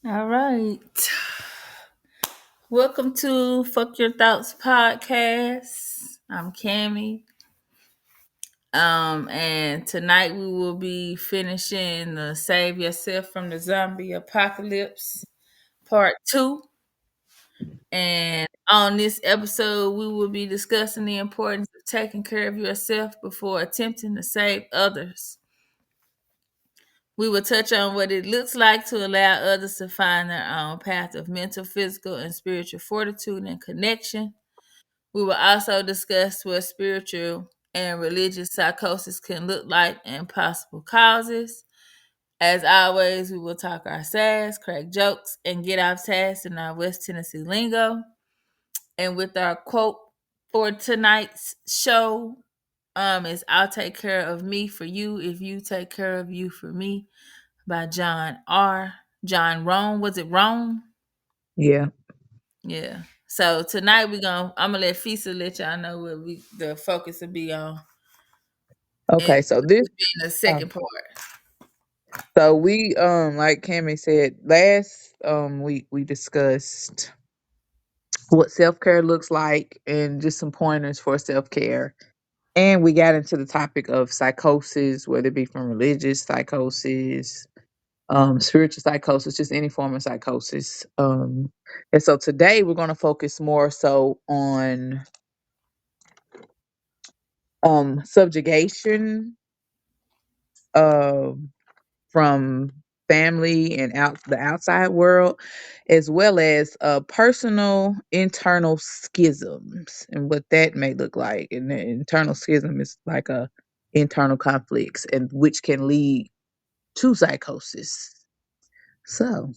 All right. Welcome to Fuck Your Thoughts podcast. I'm Cammy. And tonight we will be finishing the Save Yourself from the Zombie Apocalypse Part 2. And on this episode, we will be discussing the importance of taking care of yourself before attempting to save others. We will touch on what it looks like to allow others to find their own path of mental, physical, and spiritual fortitude and connection. We will also discuss what spiritual and religious psychosis can look like and possible causes. As always, we will talk our sass, crack jokes, and get off task in our West Tennessee lingo. And with our quote for tonight's show, is I'll take care of me for you if you take care of you for me by John R. John Rome. Was it Rome? Yeah. Yeah. So tonight I'm gonna let Fisa let y'all know what the focus will be on, and Okay. So this. this being the Uh, second part. so we like Cammy said last we discussed what self care looks like and just some pointers for self care. And we got into the topic of psychosis, whether it be from religious psychosis, spiritual psychosis, just any form of psychosis. And so today we're going to focus more so on subjugation, um from family and the outside world, as well as personal internal schisms and what that may look like. And the internal schism is like a internal conflicts and which can lead to psychosis. So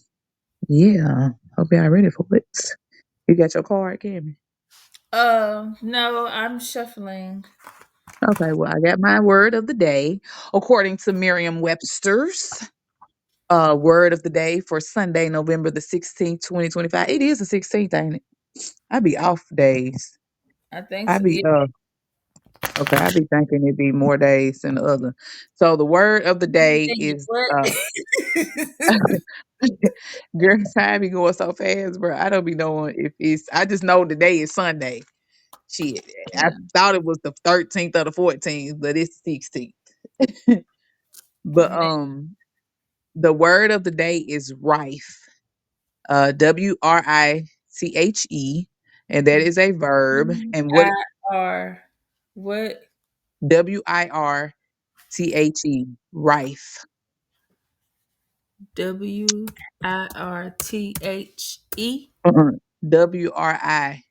yeah, hope y'all ready for it. You got your card, Cammy? No, I'm shuffling. Okay, well, I got my word of the day according to Merriam-Webster's. Word of the day for Sunday, November the 16th, 2025. It is the 16th, ain't it? I be off days. I think I so. be Yeah. okay, I be thinking it'd be more days than the other. So the word of the You be day thinking is what? girl, time be going so fast, bro. I don't be knowing if it's I just know today is Sunday. Shit. I Yeah. thought it was the 13th or the 14th, but it's 16th. But Man, the word of the day is rife. WRICHE, and that is a verb. And what WIR. What? WIRTHE, rife. WIRTHE. WRITHE.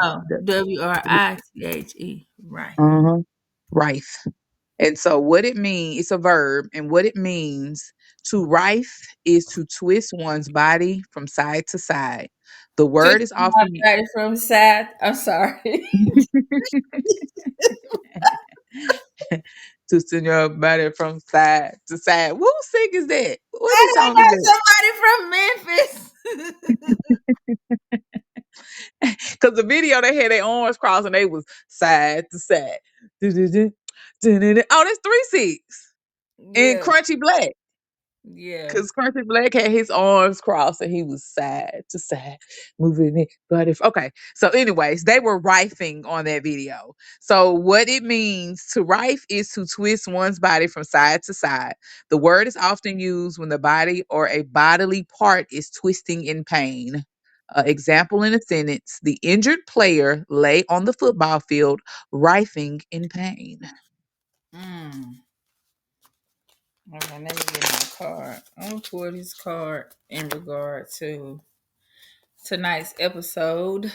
Oh, WRITHE. Right. Uh-huh. Rife. And so what it means, it's a verb, and what it means to rife is to twist one's body from side to side. The word Twist is my often body from side. I'm sorry. twisting your body from side to side. Who sing is that? What I is don't song is that? know somebody from Memphis. Because the video they had their arms crossed and they was side to side. Du-du-du, du-du-du. Oh, that's 3 6 and Yeah, Crunchy Black. yeah. Because Crunchy Black had his arms crossed and he was side to side, moving it. But if okay, so anyways, they were rifing on that video. So what it means to rife is to twist one's body from side to side. The word is often used when the body or a bodily part is twisting in pain. Example in a sentence: the injured player lay on the football field, rifing in pain. Mm. Okay, let me get my card. I'm gonna pull this card in regard to tonight's episode,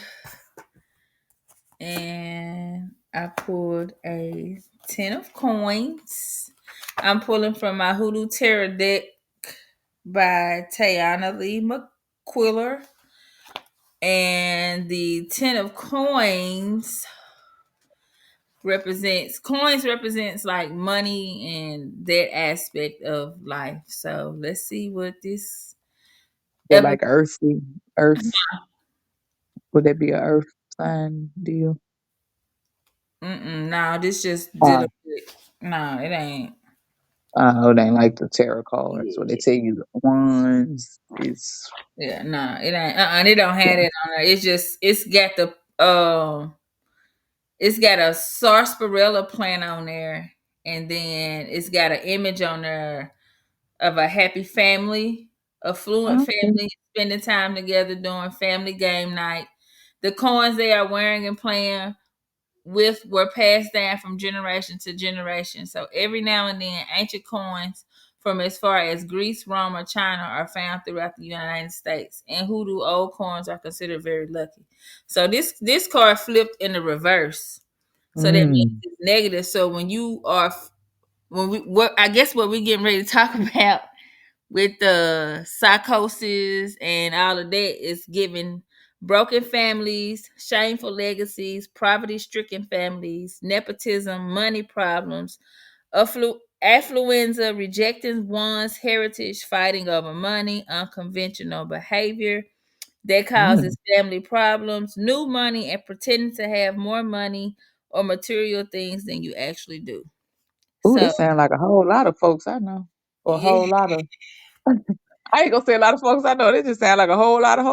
and I pulled a 10 of coins. I'm pulling from my Hoodoo Tarot deck by Tayana Lee McQuiller, and the 10 of coins represents like money and that aspect of life. So let's see what this They're ever. like earthly, earth. Would that be a earth sign deal? No, this just Uh, dealing with. No, it ain't. Oh, they ain't like the tarot cards. When they Yeah, tell you the ones, it's yeah, nah, it ain't. They don't have it on there. It's just it's got a sarsaparilla plant on there, and then it's got an image on there of a happy family, affluent okay. family spending time together doing family game night. The coins they are wearing and playing with were passed down from generation to generation. So every now and then, ancient coins from as far as Greece, Rome, or China are found throughout the United States. And hoodoo old coins are considered very lucky. So this card flipped in the reverse. So that means Mm. it's negative. So when we what I guess what we getting ready to talk about with the psychosis and all of that is giving broken families, shameful legacies, poverty stricken families, nepotism, money problems, affluenza, rejecting one's heritage, fighting over money, unconventional behavior that Mm. causes family problems, new money, and pretending to have more money or material things than you actually do. Ooh, So, this sounds like a whole lot of folks I know. Or a yeah. whole lot of I ain't gonna say a lot of folks I know. This just sound like a whole lot of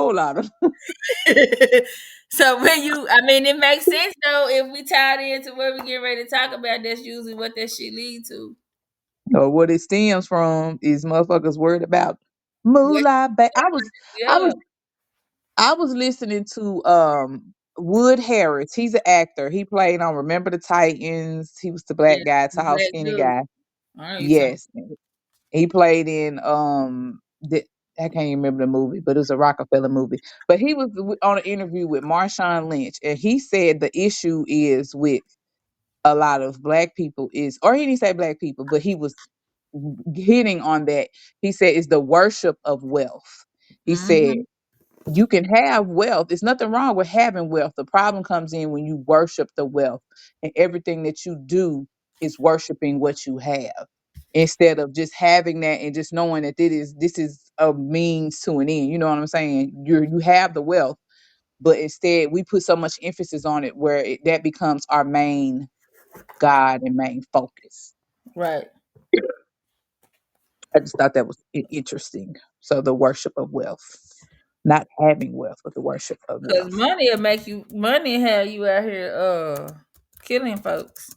So when I mean, it makes sense though if we tied into what we get ready to talk about. That's usually what that shit lead to. or what it stems from is motherfuckers worried about What? moolah. I Yeah, was I was listening to Wood Harris. He's an actor. He played on Remember the Titans. He was the yeah, black guy, the tall, black skinny dude. guy. I know you talking. Yes. He played in I can't even remember the movie, but it was a Rockefeller movie. But he was on an interview with Marshawn Lynch, and he said the issue is with a lot of black people is, or he didn't say black people, but he was hitting on that. He said it's the worship of wealth. He said Mm-hmm. you can have wealth. There's nothing wrong with having wealth. The problem comes in when you worship the wealth and everything that you do is worshiping what you have instead of just having that and just knowing that this is a means to an end. You know what I'm saying? You have the wealth, but instead we put so much emphasis on it where that becomes our main God and main focus. Right. I just thought that was interesting. So the worship of wealth, not having wealth, but the worship of Cause wealth. money have you out here killing folks.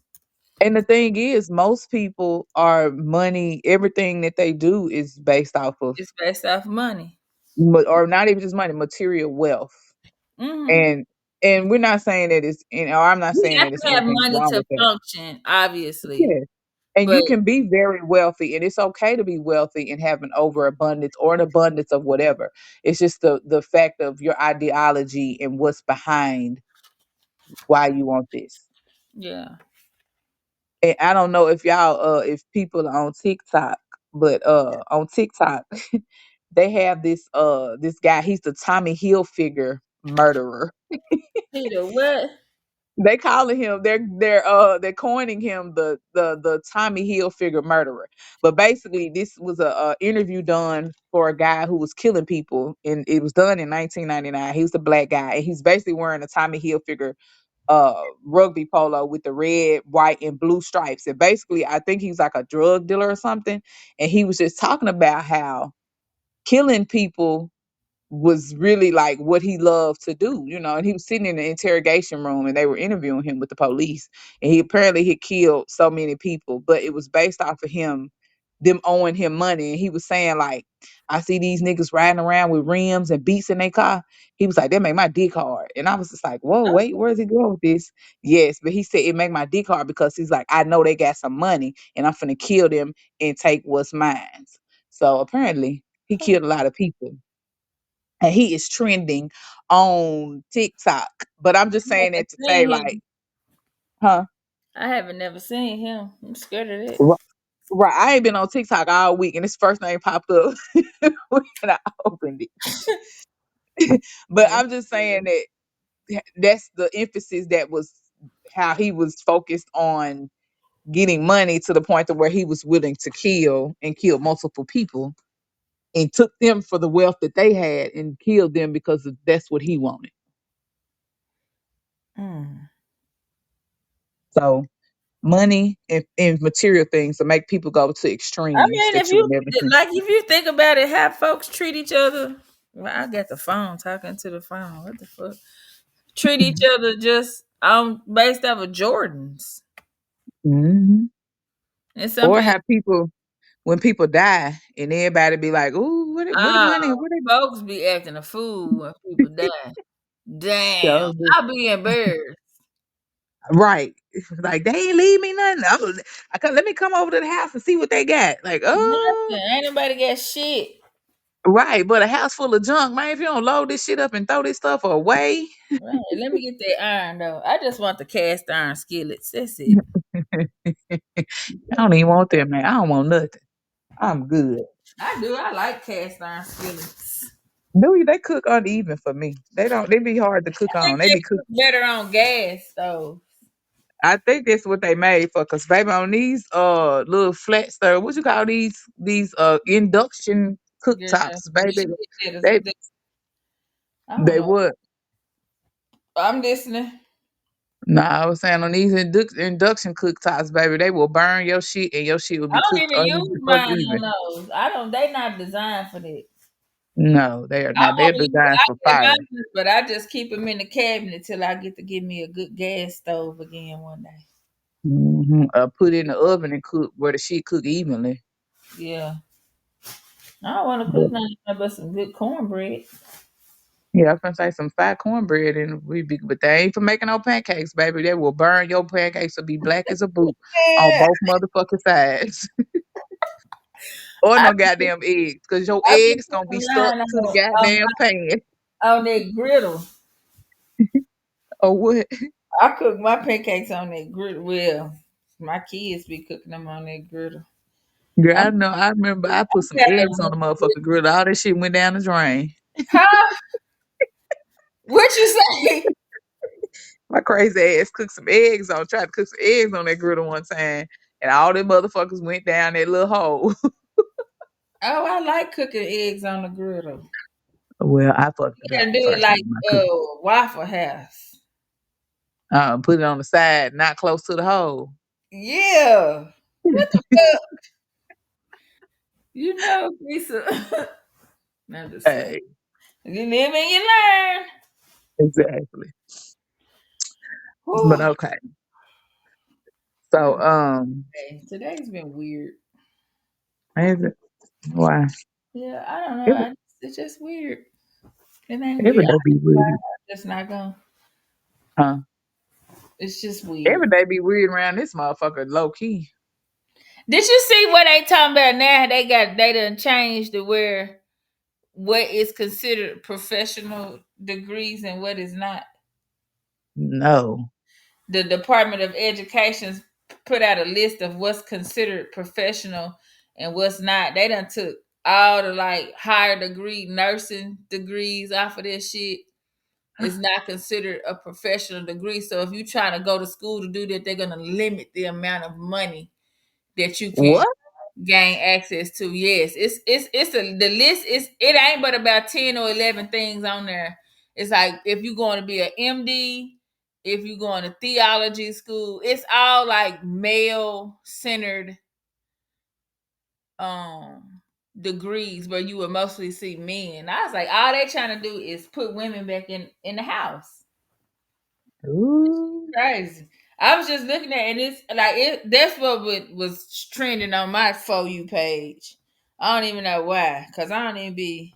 And the thing is, most people are money. Everything that they do is based off of, It's based off money. or not even just money, material wealth. Mm-hmm. And and we're not saying that it's, or I'm not You saying have that it's to have anything money wrong to with that. function, obviously. Yeah. And But you can be very wealthy, and it's okay to be wealthy and have an overabundance or an abundance of whatever. It's just the fact of your ideology and what's behind why you want this. yeah. And I don't know if y'all if people are on TikTok, but on TikTok they have this guy, he's the Tommy Hilfiger murderer. Peter, what? They calling him, they're coining him the Tommy Hilfiger murderer. But basically this was a interview done for a guy who was killing people, and it was done in 1999. He was a black guy, and he's basically wearing a Tommy Hilfiger rugby polo with the red, white, and blue stripes. And basically, I think he's like a drug dealer or something. And he was just talking about how killing people was really like what he loved to do, and he was sitting in the interrogation room and they were interviewing him with the police. And he apparently had killed so many people, but it was based off of them owing him money. And he was saying, like, I see these niggas riding around with rims and beats in their car. He was like, that make my dick hard. And I was just like, whoa, wait, where's he going with this? Yes, but he said it make my dick hard because he's like, I know they got some money and I'm finna kill them and take what's mine. So apparently he killed a lot of people, and he is trending on TikTok. But I'm just saying Never that to say, seen like, him. huh? I haven't never seen him. I'm scared of that. Ri- Right. I ain't been on TikTok all week, and this first thing popped up when I opened it. But Yeah. I'm just saying that that's the emphasis that was how he was focused on getting money to the point to where he was willing to kill and kill multiple people and took them for the wealth that they had and killed them because that's what he wanted. Mm. So money and material things to make people go to I extremes mean, if that you you would never think. like, if you think about it, how folks treat each other. Well, I got the phone talking to the phone. What the fuck? Treat each other just based off of Jordans, Hmm. and some Or people. have people when people die and everybody be like, "Ooh, what the Ah, money? What folks be acting a fool when people die. Damn, they?" I'll be embarrassed. Right. Like they ain't leave me nothing. Let me come over to the house and see what they got. Like, Nothing. Ain't nobody got shit. right, but a house full of junk, man. If you don't load this shit up and throw this stuff away, Right. Let me get that iron though. I just want the cast iron skillets. That's it. I don't even want them, man. I don't want nothing. I'm good. I do. I like cast iron skillets. No, they cook uneven for me. They don't. They be hard to cook I think on. They they be cook. cook better on gas though. I think that's what they made for. Cause baby, on these little flat stir, what you call these induction Yeah, cooktops, the baby, shit they I don't they know. would. I'm listening. Nah, I was saying on these induction cooktops, baby, they will burn your shit and your shit will I be don't cooked even uneven use fuck mine on even. those. I don't. They not designed for that. No, they are I not. They're only use, designed for I get fire. mine, but I just keep them in the cabinet till I get to give me a good gas stove again one day. Put it in the oven and cook where the shit cook evenly. Yeah, I don't want to cook But nothing but some good cornbread. yeah, I was gonna say some fat cornbread and we be, but they ain't for making no pancakes, baby. They will burn your pancakes to be black as a boot on Yeah, both motherfucking sides. Or I no goddamn eggs, cause your I be eggs gonna be putting stuck mine to the on, goddamn pan. on that griddle. Or what? I cook my pancakes on that griddle. Well, my kids be cooking them on that griddle. Girl, I'm I know. I remember I put some kind eggs on of the motherfucking grill. All that shit went down the drain. huh? What you say? My crazy ass cooked some eggs on, tried to cook some eggs on that griddle one time, and all them motherfuckers went down that little hole. Oh, I like cooking eggs on the griddle. Well, I fucked it You up gotta the do it first like time I cooked. Waffle House. Put it on the side, not close to the hole. Yeah. What the fuck? You know, Lisa. I'm just saying. Hey, You live and you learn. exactly. But Whew. okay. I So, don't know. Today's been weird. is it? Why? Yeah, I don't know. Every, It's just weird. It ain't every weird. day be weird. I'm just not going. Huh? It's just weird. Every day be weird around this motherfucker, low key. Did you see what they talking about now? They done changed to where what is considered professional degrees and what is not. No. The Department of Education put out a list of what's considered professional and what's not. They done took all the like higher degree nursing degrees off of this shit. It's not considered a professional degree. So if you're trying to go to school to do that, they're gonna limit the amount of money that you can What? gain access to. Yes, the list is it ain't but about 10 or 11 things on there. It's like if you're going to be an MD, if you're going to theology school, it's all like male centered um degrees where you would mostly see men. I was like, all they trying to do is put women back in the house. Ooh. Crazy. I was just looking at and it's like it that's what was trending on my For You page. I don't even know why, because I don't even be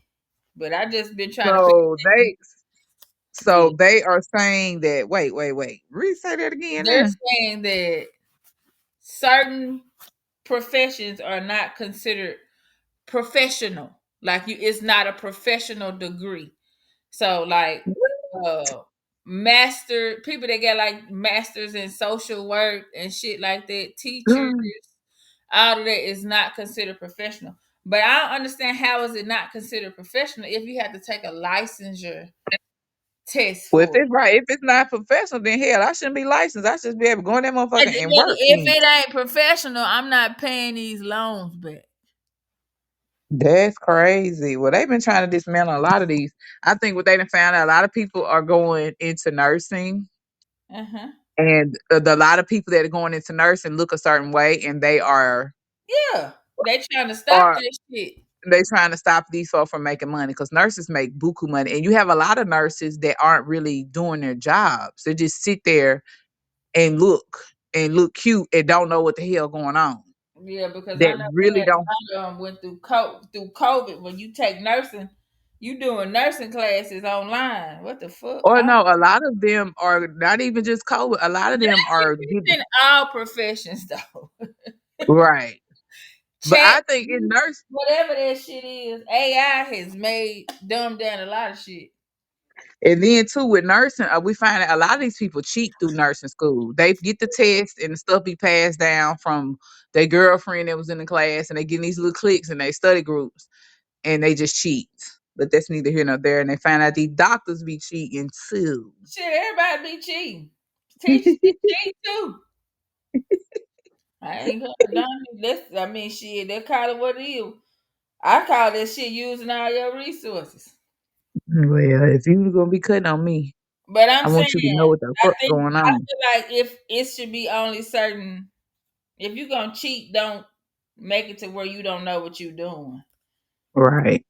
but I just been trying to pay So attention. they so Yeah. they are saying that wait. Really say that again They're now. saying that certain professions are not considered professional. Like it's not a professional degree. So like uh master people that get like masters in social work and shit like that, teachers, all of that is not considered professional. But I don't understand how is it not considered professional if you have to take a licensure test Well, if for it. it's right, if it's not professional, then hell, I shouldn't be licensed. I should be able to go in that And motherfucker then, and nigga, work if then. it ain't professional, I'm not paying these loans back. That's crazy. Well, they've been trying to dismantle a lot of these. I think what they done found out, a lot of people are going into nursing Uh-huh. And a lot of people that are going into nursing look a certain way, and Yeah, they trying to stop are this shit. they trying to stop these folks from making money because nurses make buku money, and you have a lot of nurses that aren't really doing their jobs. They just sit there and look cute and don't know what the hell going on. Yeah, because I That know we really had don't. a lot of them went through COVID. When you take nursing, you doing nursing classes online. What the fuck? Or no, a lot of them are not even just COVID. A lot of them are It's getting in all professions though. right. But Chat, I think in nurse, whatever that shit is, AI has made dumbed down a lot of shit. and then too with nursing, we find that a lot of these people cheat through nursing school. They get the test and the stuff be passed down from their girlfriend that was in the class, and they get in these little cliques and they study groups, and they just cheat. But that's neither here nor there. And they find out these doctors be cheating too. Shit, everybody be cheating. Teachers be cheating too. I ain't gonna done this. I mean, shit, they call it what it is. I call that shit using all your resources. Well, if you gonna be cutting on me, But I'm I saying, want you to know what the I fuck think going I on. feel like if it should be only certain, if you gonna cheat, don't make it to where you don't know what you're doing. Right.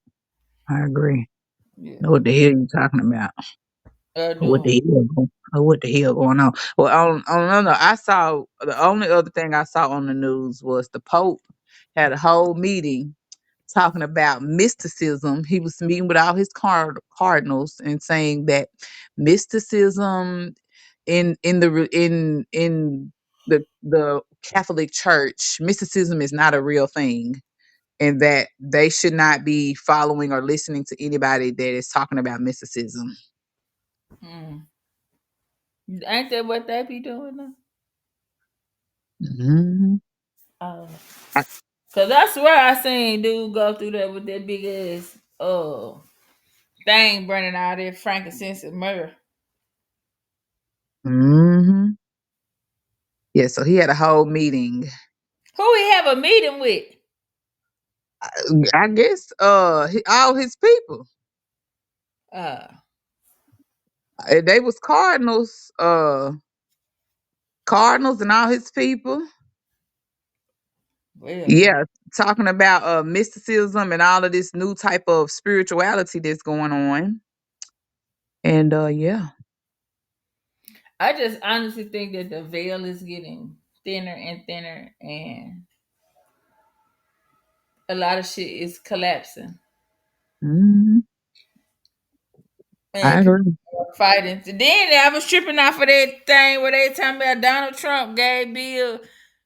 I agree. Know Yeah, what the hell you talking about? doing. What the hell going on? Well, no, no, I saw the only other thing I saw on the news was the Pope had a whole meeting talking about mysticism. He was meeting with all his cardinals and saying that mysticism in the Catholic Church, mysticism is not a real thing, and that they should not be following or listening to anybody that is talking about mysticism. Mm. Ain't that what they be doing though? Mhm. Uh, Cause I swear I seen dude go through that with that big ass thing burning out there frankincense and myrrh. Mhm. Yeah, so he had a whole meeting. Who he have a meeting with? I guess all his people. Uh, They was cardinals and all his people. well, Yeah, talking about mysticism and all of this new type of spirituality that's going on. And yeah. I just honestly think that the veil is getting thinner and thinner, and a lot of shit is collapsing, Mhm. I and people agree. are fighting. Then I was tripping off of that thing where they talking about Donald Trump gave Bill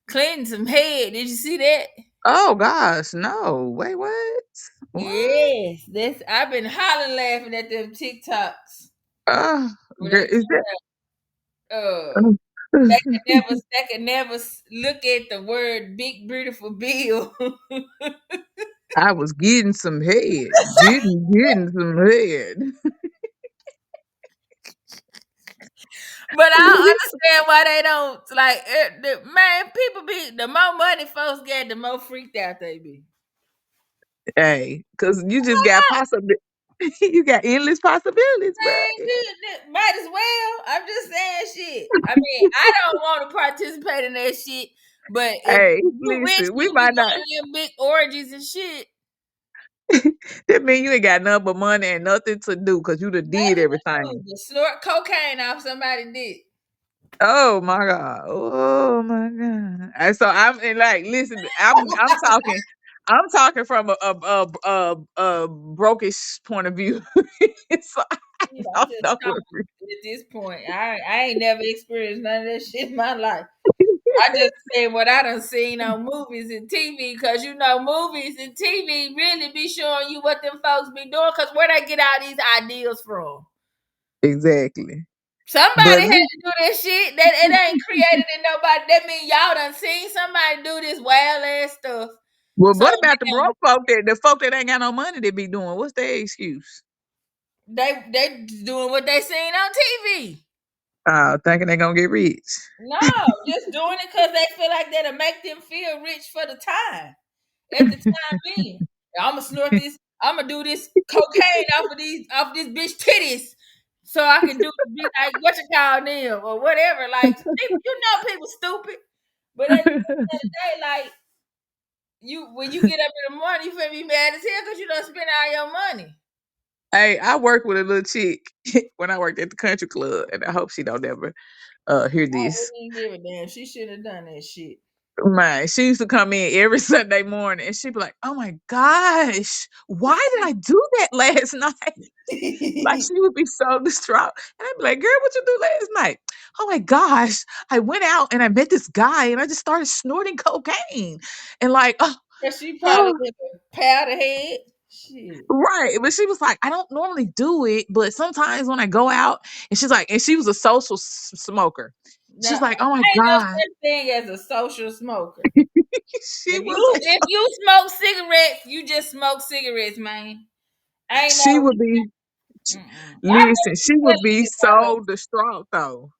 Clinton some head. Did you see that? Oh gosh, no. Wait, what? What? Yes, that's. I've been hollering laughing at them TikToks Uh, where girl, they is that they can never look at the word big beautiful bill. I was getting some head. Getting some head. But I don't understand why they don't like man. People be the more money folks get, the more freaked out they be. Hey, cause you just got possible you got endless possibilities, bro. Man, might as well. I'm just saying shit. I mean, I don't want to participate in that shit. But if Hey, you rich, listen, we you be might not going to them big orgies and shit. that mean you ain't got nothing but money and nothing to do because you done did Nothing to do. everything. Just snort cocaine off somebody's dick. Oh my God. Oh my God. And so I'm and like listen, I'm talking from a brokish point of view. So I Yeah, I'm don't just know what talking at this point. I ain't never experienced none of that shit in my life. I just say what I done seen on movies and TV, because you know movies and TV really be showing you what them folks be doing. Because where they get all these ideas from? exactly. Somebody But had to do this shit. That it ain't created in nobody. That mean y'all done seen somebody do this wild ass stuff. well, So what about the now broke folk that the folk that ain't got no money they be doing? What's their excuse? they doing what they seen on TV. Thinking they gonna get rich. No, just doing it because they feel like that'll make them feel rich for the time. At the time being, I'm gonna snort this. I'm gonna do this cocaine off of this bitch titties. so I can do be like what you call them or whatever. Like people stupid, but at the end of the day, like you when you get up in the morning, you finna be mad as hell because you don't spend all your money. Hey, I worked with a little chick when I worked at the country club, and I hope she don't ever hear I this. wouldn't even give a damn. She should have done that shit. Man, she used to come in every Sunday morning and she'd be like, "Oh my gosh, why did I do that last night?" Like she would be so distraught. And I'd be like, "Girl, what you do last night?" "Oh my gosh, I went out and I met this guy and I just started snorting cocaine." And like, oh, Cause she probably oh, with a powder head. Shit. right. But she was like, "I don't normally do it, but sometimes when I go out," and she's like, and she was a social smoker. No, She's like, "Oh my ain't no God." such thing as a social smoker. She If was you a if you smoke cigarettes, you just smoke cigarettes, man. Ain't she no. would be I listen, she would be really about her. so distraught though.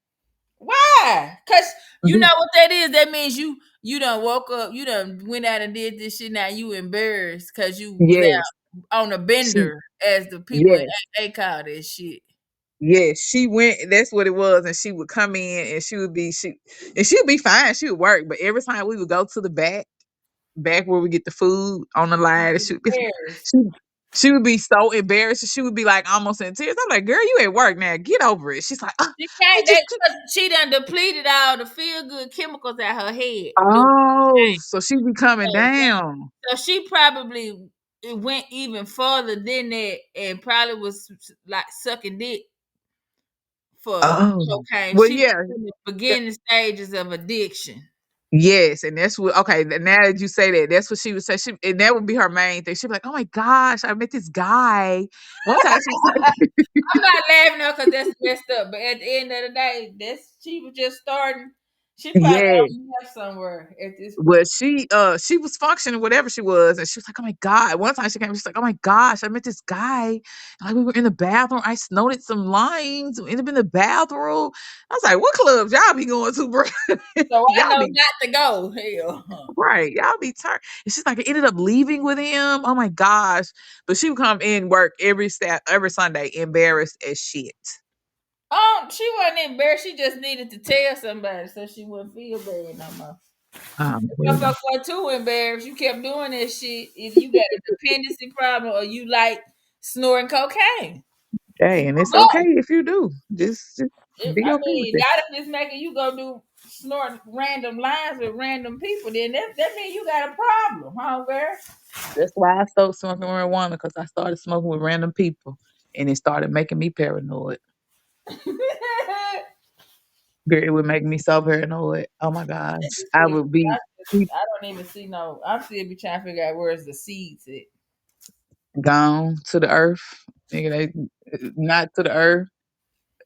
Why? Cause you know Be- what that is. That means you done woke up. You done went out and did this shit. Now you embarrassed because you was Yes, out on a she bender, as the people in yes, A call that shit. yes. She went. That's what it was, and she would come in, and she would be fine. She would work, but every time we would go to the back where we get the food on the line, and Embarrassed. she she would be so embarrassed. She would be like almost in tears. I'm like, "Girl, you at work now? Get over it." She's like, "Oh, She I can't. just." She done depleted all the feel good chemicals out her head. Oh, so she be coming So, down. she probably it went even further than that, and probably was like sucking dick for Oh, cocaine. well, She was yeah. in the beginning stages of addiction. Yes, and that's what okay, now that you say that, that's what she would say. She and that would be her main thing. She'd be like, "Oh my gosh, I met this guy." One time she said, I'm not laughing at her because that's messed up. But at the end of the day, she was just starting. She probably yeah. on left somewhere at this Well, point. she was functioning, whatever she was, and she was like, "Oh my God." One time she came, she's like, "Oh my gosh, I met this guy. Like we were in the bathroom. I snorted some lines, we ended up in the bathroom." I was like, "What clubs y'all be going to, bro?" So I Y'all know be not to go. Hell. right. Y'all be turned. And she's like, I ended up leaving with him. Oh my gosh. But she would come in work every Sunday, embarrassed as shit. She wasn't embarrassed. She just needed to tell somebody so she wouldn't feel bad no more. Well, Motherfucker was too embarrassed. You kept doing that shit. Either you got a dependency problem or you like snoring cocaine. hey, and it's okay Both. if you do. Just be I okay with mean, it. not if it's making you go do snort random lines with random people. Then that means you got a problem, huh, girl? That's why I stopped smoking marijuana because I started smoking with random people and it started making me paranoid. Girl, it would make me so paranoid. Oh my gosh. I See, would be I don't even see no. I'm still be trying to figure out where's the seeds at. gone to the earth. Nigga, not to the earth.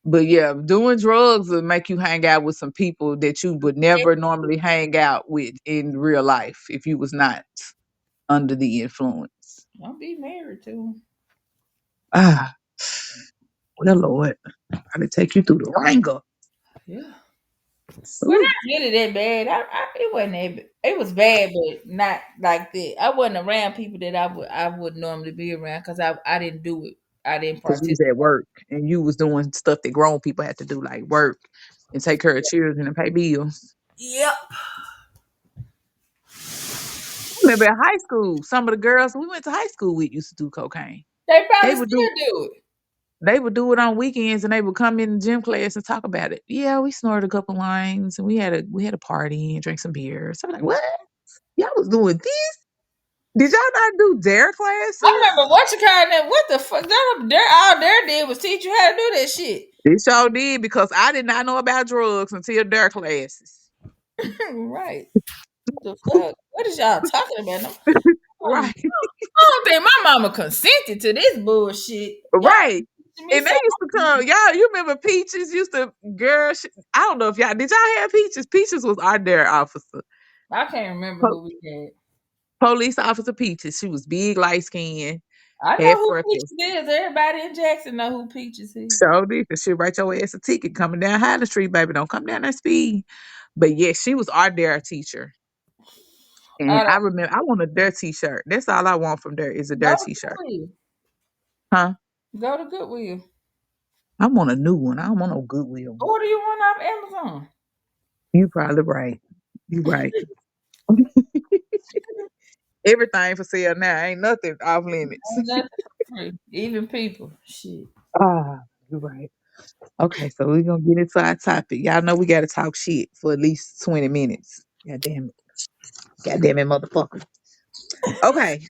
But yeah, doing drugs will make you hang out with some people that you would never normally hang out with in real life if you was not under the influence. Don't be married to him. Ah, well, Lord, I to take you through the ringer. Yeah. Well, Ooh, not really that bad. It wasn't that. It was bad, but not like that. I wasn't around people that I would normally be around because I didn't do it. I didn't because you participate. was at work and you was doing stuff that grown people had to do, like work and take care of children and pay bills. Yep. I remember in high school, some of the girls we went to high school with used to do cocaine. They They probably would do still do it. They would do it on weekends and they would come in the gym class and talk about it. Yeah, we snorted a couple lines and we had a party and drank some beer. So I'm like, what? Y'all was doing this? Did y'all not do dare I classes? remember what you call that. What the fuck? All they did was teach you how to do that shit. This y'all did because I did not know about drugs until dare classes. Right. The fuck? What is y'all talking about? Right, I don't think my mama consented to this bullshit. Y'all right. teaching me And they so. used to come, y'all. You remember Peaches used to girl? I don't know if y'all did. Y'all have Peaches? Peaches was our dare officer, I can't remember Po- who we had. police officer Peaches. She was big, light skinned, I know had who freckles. Peaches is. Everybody in Jackson know who Peaches is. So did. She'll write your ass a ticket coming down Highland Street, baby. Don't come down that speed. But yeah, she was our dare teacher. And I I don't remember I want a dare t-shirt. That's all I want from there is a go dare to t-shirt. Goodwill. Huh? Go to Goodwill. I'm on a new one. I don't want no Goodwill one. Order you one off Amazon. You probably right. You right. Everything for sale now. Ain't nothing off limits. Ain't nothing for free. Even people. Shit. Ah, you're right. Okay, so we're gonna get into our topic. Y'all know we gotta talk shit for at least 20 minutes. God damn it. God damn it, motherfucker. Okay.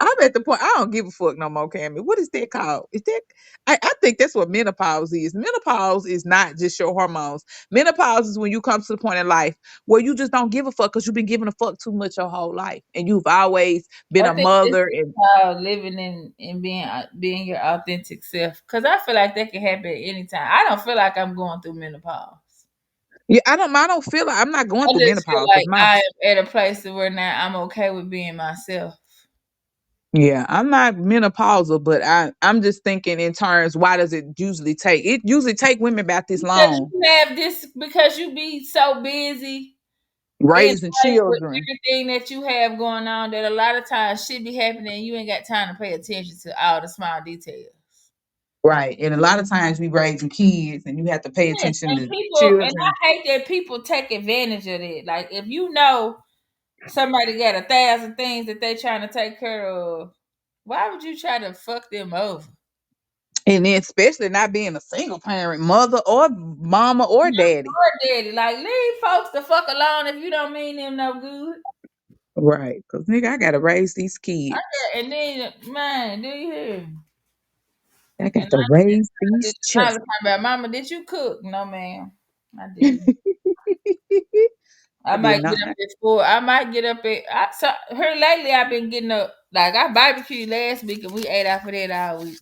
I'm at the point I don't give a fuck no more, Cammy. What is that called? Is that I think that's what menopause is. Menopause is not just your hormones. Menopause is when you come to the point in life where you just don't give a fuck because you've been giving a fuck too much your whole life. And you've always been I a think this mother is and how living in and being your authentic self. Cause I feel like that can happen at any time. I don't feel like I'm going through menopause. yeah, I don't feel like I'm not going I through just feel menopause because like my I am at a place to where now I'm okay with being myself. yeah, I'm not menopausal, but I'm just thinking in terms why does it usually take? It usually take women about this Because long you have this because you be so busy in raising life with children. everything that you have going on that a lot of times shit be happening and you ain't got time to pay attention to all the small details. Right. And a lot of times we raising kids and you have to pay Yes, attention to and children. I hate that people take advantage of it. Like if you know somebody got 1,000 things that they trying to take care of, why would you try to fuck them over? And then especially not being a single parent, mother or mama or daddy. Or daddy, like leave folks the fuck alone if you don't mean them no good. Right. Cause nigga, I gotta raise these I kids. and then man, do you hear? I And got to raise I did these not children. talking about mama, did you cook? No ma'am. I didn't. I I did might get up not. at 4. I might get up at so here lately I've been getting up like I barbecued last week and we ate off of that all week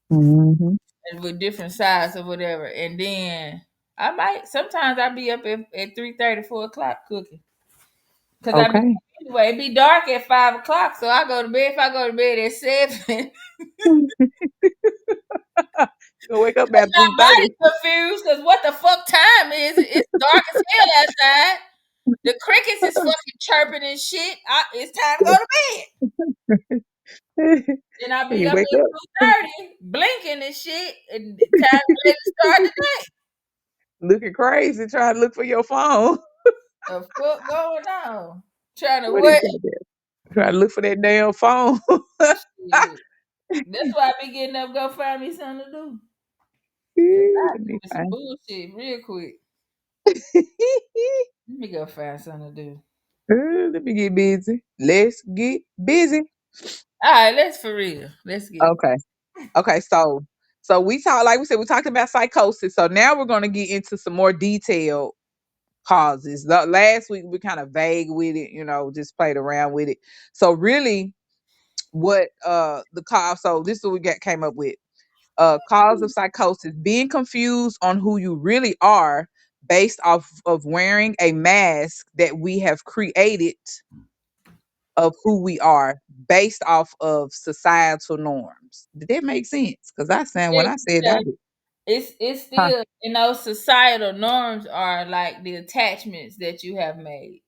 Hmm. and with different sides or whatever. And then I might sometimes I be up at 3:30, 4 o'clock cooking. Cause I be Okay. anyway, it be dark at 5 o'clock, so I go to bed. If I go to bed at 7, You'll wake up and about my 3:30. body's confused because what the fuck time is it? It's dark as hell outside. The crickets is fucking chirping and shit. It's time to go to bed. Then I be You up wake at up 2:30, blinking and shit, and time to let it start the day. looking crazy, trying to look for your phone. The fuck going on? Trying to What is what? that? Trying to look for that damn phone. Shit. That's why I be getting up, go find me something to do. Cause I Let me do some find. bullshit real quick. Let me go find something to do. Let me get busy. Let's get busy. All right, let's for real. Let's get Okay. Okay. So we talked, like we said, we talked about psychosis. So now we're going to get into some more detailed causes. Last week we kind of vague with it, just played around with it. So really, what the cause? So this is what we got came up with. Cause of psychosis: being confused on who you really are based off of wearing a mask that we have created of who we are based off of societal norms. Did that make sense? Because I said when it. I said Yeah, that, it's huh? still societal norms are like the attachments that you have made.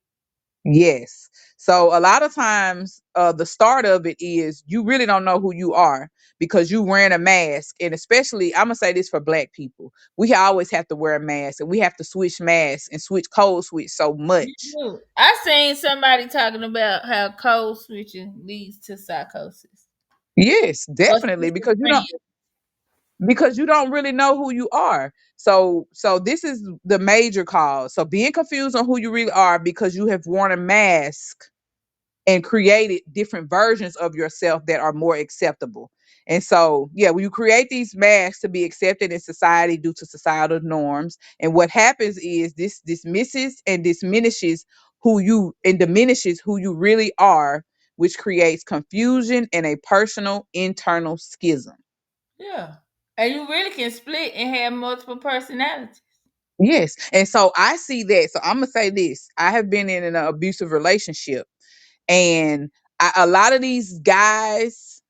Yes. So a lot of times, the start of it is you really don't know who you are because you wearing a mask, and especially I'm gonna say this for Black people, we always have to wear a mask, and we have to switch masks and switch code switch so You much. do. I seen somebody talking about how code switching leads to psychosis Yes, or definitely, schizophrenia. because you don't really know who you are. So this is the major cause. So being confused on who you really are because you have worn a mask and created different versions of yourself that are more acceptable. And so, yeah, when you create these masks to be accepted in society due to societal norms, and what happens is this dismisses and diminishes who you really are, which creates confusion and a personal internal schism. Yeah, and you really can split and have multiple personalities. Yes. And so I see that. So I'm gonna say this. I have been in an abusive relationship, and a lot of these guys,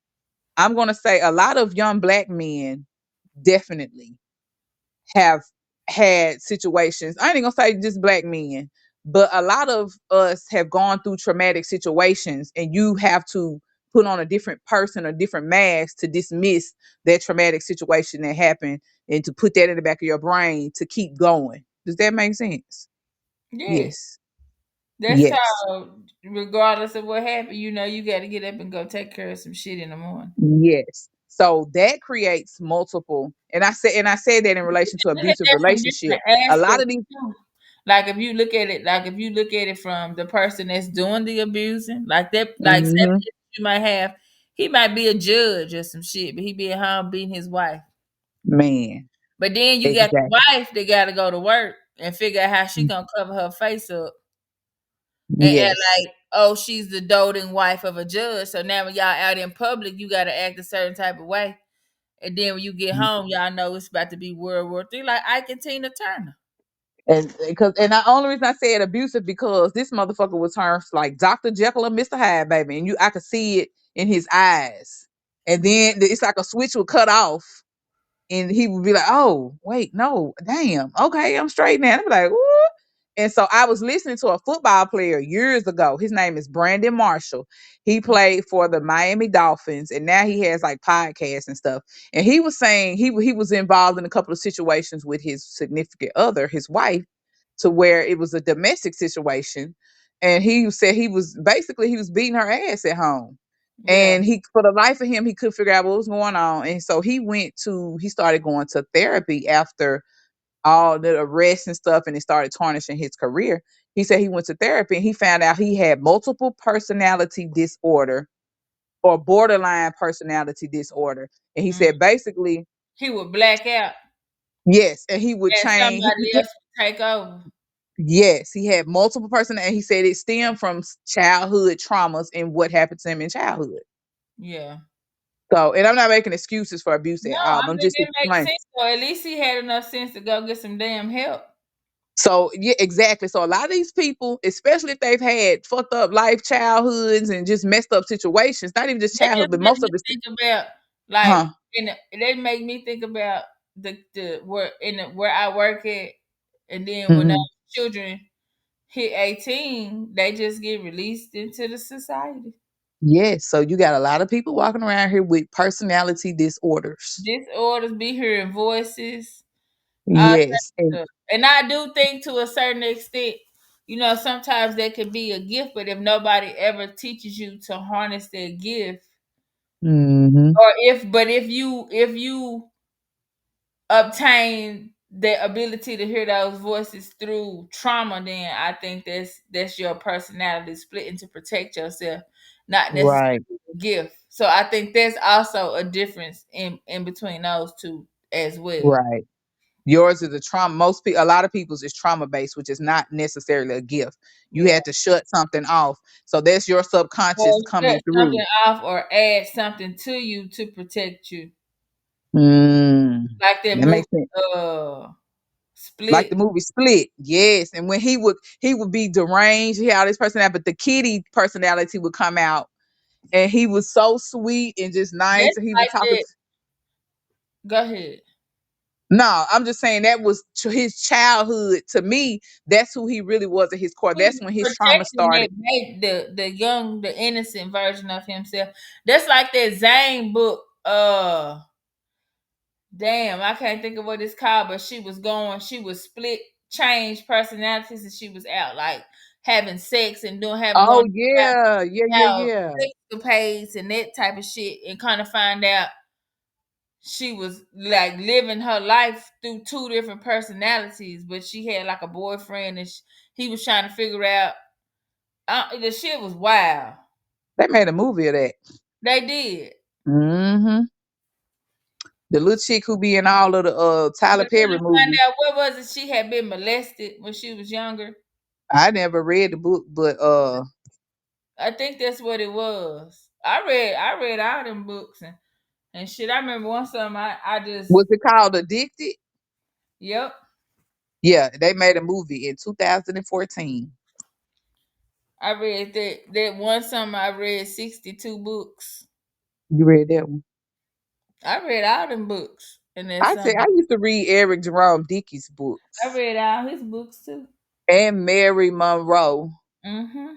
I'm gonna say a lot of young Black men definitely have had situations. I ain't gonna say just Black men, but a lot of us have gone through traumatic situations, and you have to put on a different person, a different mask to dismiss that traumatic situation that happened and to put that in the back of your brain to keep going. Does that make sense? Yeah. Yes. That's Yes. how, regardless of what happened, you got to get up and go take care of some shit in the morning. Yes. So that creates multiple, and I said that in relation to Look at abusive that from relationship. different A lot aspects of these too. Like if you look at it from the person that's doing the abusing, like that, like say hmm you might have, he might be a judge or some shit, but he be at home beating his wife. man, But then you got the exactly. wife that got to go to work and figure out how she gonna cover her face up and act Yes. like, oh, she's the doting wife of a judge. So now when y'all out in public, you got to act a certain type of way. And then when you get home, y'all know it's about to be World War III, like Ike and Tina Turner. And the only reason I said abusive because this motherfucker was turned like Dr. Jekyll and Mr. Hyde, baby, and I could see it in his eyes. And then it's like a switch would cut off, and he would be like, "Oh, wait, no, damn, okay, I'm straight now." I'd be like, "Ooh." And so I was listening to a football player years ago. His name is Brandon Marshall. He played for the Miami Dolphins, and now he has like podcasts and stuff. And he was saying he was involved in a couple of situations with his significant other, his wife, to where it was a domestic situation. And he said he was beating her ass at home. Yeah, And he, for the life of him, he couldn't figure out what was going on. And so he started going to therapy after all the arrests and stuff, and it started tarnishing his career. He said he went to therapy and he found out he had multiple personality disorder or borderline personality disorder. And he mm. said basically, He would black out, yes, and he would and change. somebody else would take over. Yes, he had multiple personality. He said it stemmed from childhood traumas and what happened to him in childhood. Yeah. So, and I'm not making excuses for abuse No, at all. I I'm mean just it makes explaining. sense. Or at least he had enough sense to go get some damn help. So yeah, exactly. So a lot of these people, especially if they've had fucked up life childhoods and just messed up situations, not even just That childhood, just but makes most me of the think about like huh? they make me think about the where I work at, and then when hmm those children hit 18, they just get released into the society. Yes. So you got a lot of people walking around here with personality disorders. Disorders, be hearing voices, all types Yes. of stuff. And I do think to a certain extent, sometimes that could be a gift, but if nobody ever teaches you to harness their gift, hmm or if you obtain the ability to hear those voices through trauma, then I think that's your personality splitting to protect yourself, not necessarily Right. a gift. So I think there's also a difference in between those two as well. Right. Yours is a trauma. A lot of people's is trauma based, which is not necessarily a gift. You Yeah. had to shut something off. So that's your subconscious Or coming shut through. something off or add something to you to protect you. Mm. Like that That movie, makes sense. uh Like Split. the movie Split, yes. And when he would be deranged, he had all this personality, but the kitty personality would come out, and he was so sweet and just nice, That's and he would like talk. that. Go ahead. No, I'm just saying that was his childhood. To me, that's who he really was at his core. He That's was when his trauma protecting started. that the young, the innocent version of himself. That's like that Zane book. Damn, I can't think of what it's called, but she was split, changed personalities, and she was out like having sex and doing having Oh going yeah, yeah, yeah, out yeah. escapades and that type of shit, and kind of find out she was like living her life through two different personalities, but she had like a boyfriend, and he was trying to figure out. The shit was wild. They made a movie of that. They did, hmm The little chick who be in all of the Tyler but then Perry I find movies. out what was it? She had been molested when she was younger. I never read the book, but I think that's what it was. I read all them books and shit. I remember one time I just was it called Addicted? yep. Yeah, they made a movie in 2014. I read that one summer. I read 62 books. You read that one? I read all them books in that I say summer. I used to read Eric Jerome Dickey's I books read all his books too. and Mary Monroe. Mm-hmm.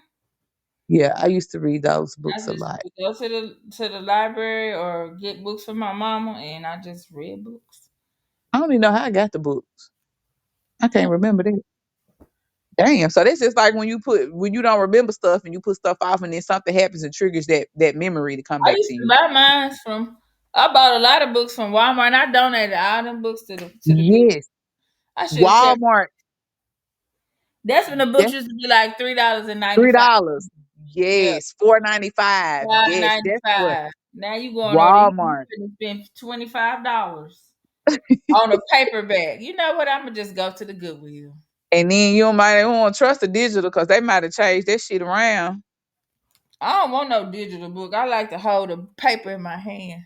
Yeah, I used to read those I books a just lot. would go to the library or get books from my mama, and I just read books. I don't even know how I got the books. I Yeah. can't remember that. Damn. So that's just like when you don't remember stuff and you put stuff off and then something happens and triggers that memory to come I back used to to you. buy mine from. I bought a lot of books from Walmart, and I donated all them books to the good. Yes. I should have kept. Walmart. That's when the books That's used to be like $3.95. $3. Yeah, Yes. 4.95. Yes, that's what 5.95. Now you going over here, you Walmart. finna spend $25 on a paperback. You know what? I'm gonna just go to the Goodwill. And then you might want to trust the digital because they might have changed that shit around. I don't want no digital book. I like to hold the paper in my hand.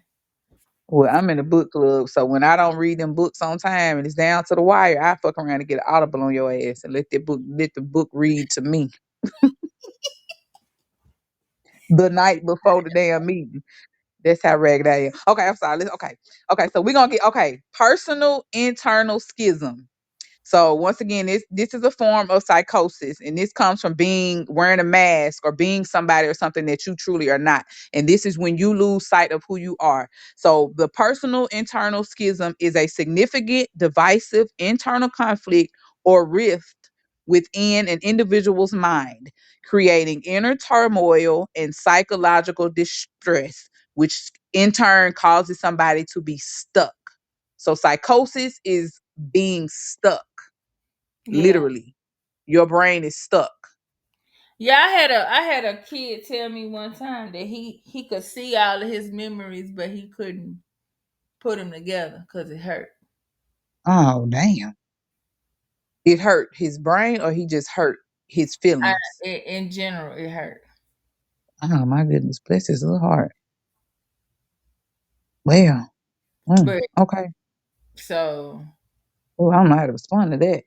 Well, I'm in a book club, so when I don't read them books on time and it's down to the wire, I fuck around and get an audible on your ass and let the book read to me the night before the damn meeting. That's how ragged I am. Okay, I'm sorry. Okay. Okay, so we're gonna get personal internal schism. So once again, this is a form of psychosis, and this comes from being wearing a mask or being somebody or something that you truly are not. And this is when you lose sight of who you are. So the personal internal schism is a significant divisive internal conflict or rift within an individual's mind, creating inner turmoil and psychological distress, which in turn causes somebody to be stuck. So psychosis is being stuck. Yeah. Literally, your brain is stuck. Yeah, I had a kid tell me one time that he could see all of his memories, but he couldn't put them together because it hurt. Oh, damn. It hurt his brain or he just hurt his I, feelings. in general, it hurt. Oh, my goodness. Bless his little heart. Well, But okay. so Well, I don't know how to respond to that.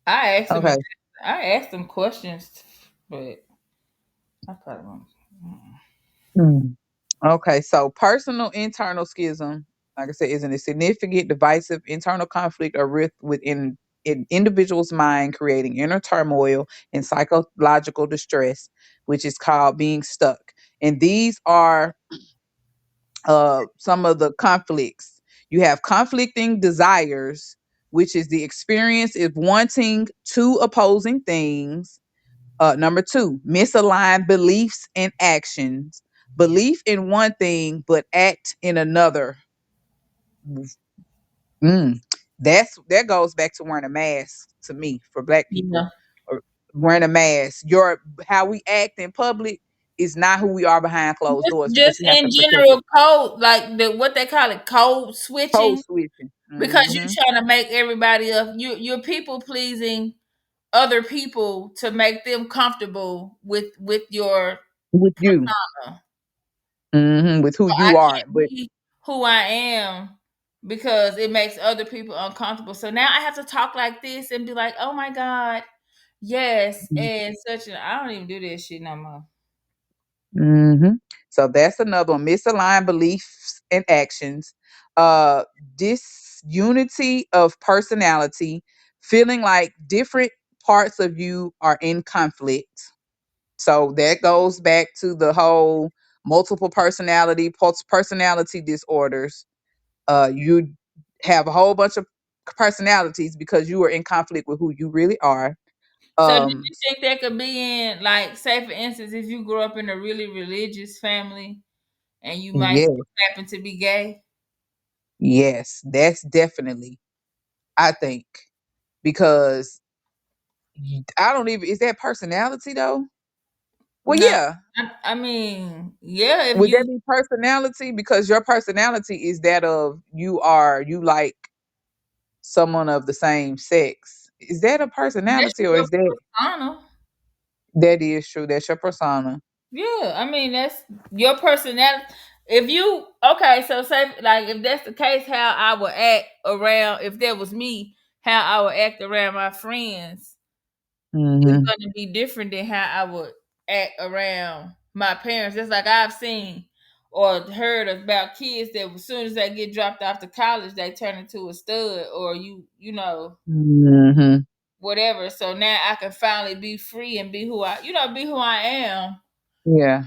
I asked him. Okay. I asked him questions, but I probably won't. Mm. Mm. Okay. So, personal internal schism, like I said, is a significant divisive internal conflict or rift within an individual's mind, creating inner turmoil and psychological distress, which is called being stuck. And these are some of the conflicts. You have conflicting desires, which is the experience of wanting two opposing things. Number two, misaligned beliefs and actions. Belief in one thing, but act in another. Mm. That goes back to wearing a mask to me for black people. Yeah. Or wearing a mask. Your how we act in public is not who we are behind closed doors because Just you have in to protect general, code like the what they call it, code code switching, switching. because you're Hmm. trying to make everybody else. You're people pleasing other people to make them comfortable with your With you. persona. With who I you are. can't But be who I am because it makes other people uncomfortable. So now I have to talk like this and be like, "Oh my god, yes," and such. I don't even do this shit no more. hmm so that's another one. Misaligned beliefs and actions. Uh Disunity of personality, feeling like different parts of you are in conflict. So that goes back to the whole multiple personality disorders. You have a whole bunch of personalities because you are in conflict with who you really are. So, do Um, you think that could be in, like, say, for instance, if you grew up in a really religious family and you might yes, happen to be gay? yes, that's definitely, I think, because I don't even, is that personality though? Well, No, yeah. I mean, yeah, if Would you that be personality? Because your personality is that of you like someone of the same sex. Is that a that's personality or your is that persona. that is true? That's your persona. Yeah, I mean that's your personality. If you okay, so say like if that's the case, how I would act around if that was me, how I would act around my friends is Hmm. going to be different than how I would act around my parents. Just like I've seen or heard about kids that as soon as they get dropped off to college, they turn into a stud, or you know Hmm. whatever. So now I can finally be free and be who I am. Yeah.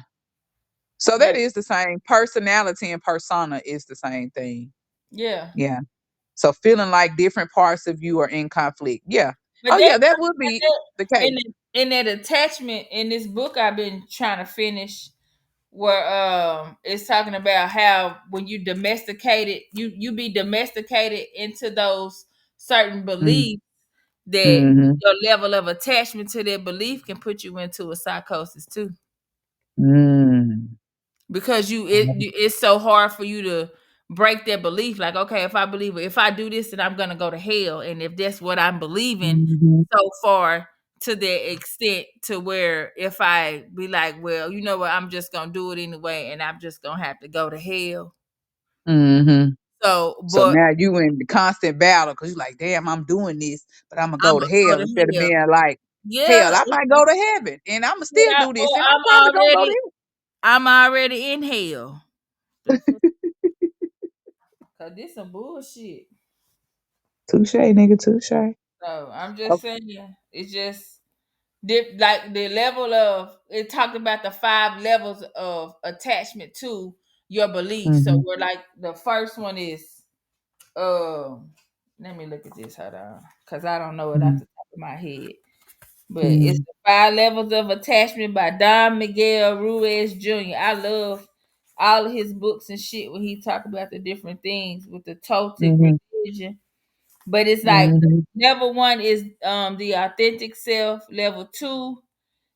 So that But is the same. Personality and persona is the same thing. yeah. Yeah. So feeling like different parts of you are in conflict. Yeah. But Oh yeah, that would be the case. in that attachment in this book I've been trying to finish, where it's talking about how when you domesticate it, you be domesticated into those certain beliefs that Mm-hmm. your level of attachment to that belief can put you into a psychosis too. Mm. Because it's so hard for you to break that belief. Like, okay, if I believe if I do this, then I'm gonna go to hell, and if that's what I'm believing Mm-hmm. so far to the extent to where if I be like, well, you know what, I'm just gonna do it anyway, and I'm just gonna have to go to hell. Mm-hmm. So, So but now you in the constant battle because you're like, damn, I'm doing this, but I'm gonna I'm go to gonna go hell instead to of hell. being like, hell, Yeah, I might go to heaven and I'm gonna still yeah. do this Or and I'm probably gonna go to I'm already in hell. The fuck? Cause this some bullshit. hell. Touche, nigga, touche. So I'm just saying, it's just like the level of it talked about the 5 levels of attachment to your belief. So Mm-hmm. we're like the first one is um let me look at this, hold on, because I don't know it off the top of my head. But it's Mm-hmm. the 5 levels of attachment by Don Miguel Ruiz Jr. I love all of his books and shit when he talk about the different things with the Toltec Mm-hmm. religion. But it's like Mm-hmm. level one is the authentic self. Level two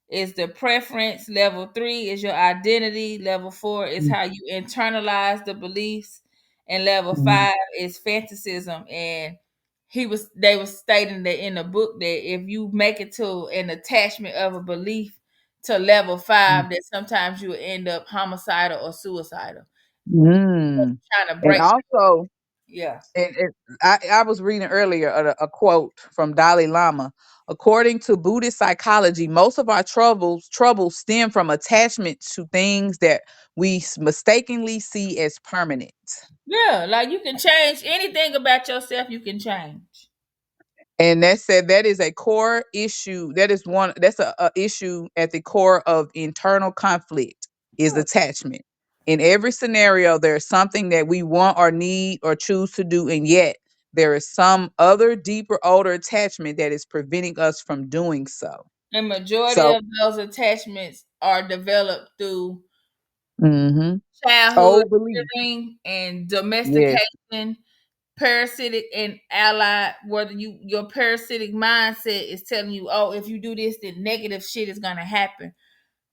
is the preference. Level three is your identity. Level four is how you internalize the beliefs. And level Mm-hmm. five is fantasism. And they was stating that in the book that if you make it to an attachment of a belief to level five, that sometimes you will end up homicidal or suicidal. Mm. Trying to And break. also, Yeah. I was reading earlier a quote from Dalai Lama. According to Buddhist psychology, most of our troubles stem from attachment to things that we mistakenly see as permanent. Yeah, like you can change anything about yourself, you can change. And that said, that is a core issue. That's a issue at the core of internal conflict is attachment. In every scenario, there's something that we want or need or choose to do, and yet there is some other deeper, older attachment that is preventing us from doing so. And majority So, of those attachments are developed through mm-hmm. childhood Old belief. rearing and Yes. domestication, parasitic and allied, whether your parasitic mindset is telling you, oh, if you do this, then negative shit is gonna happen.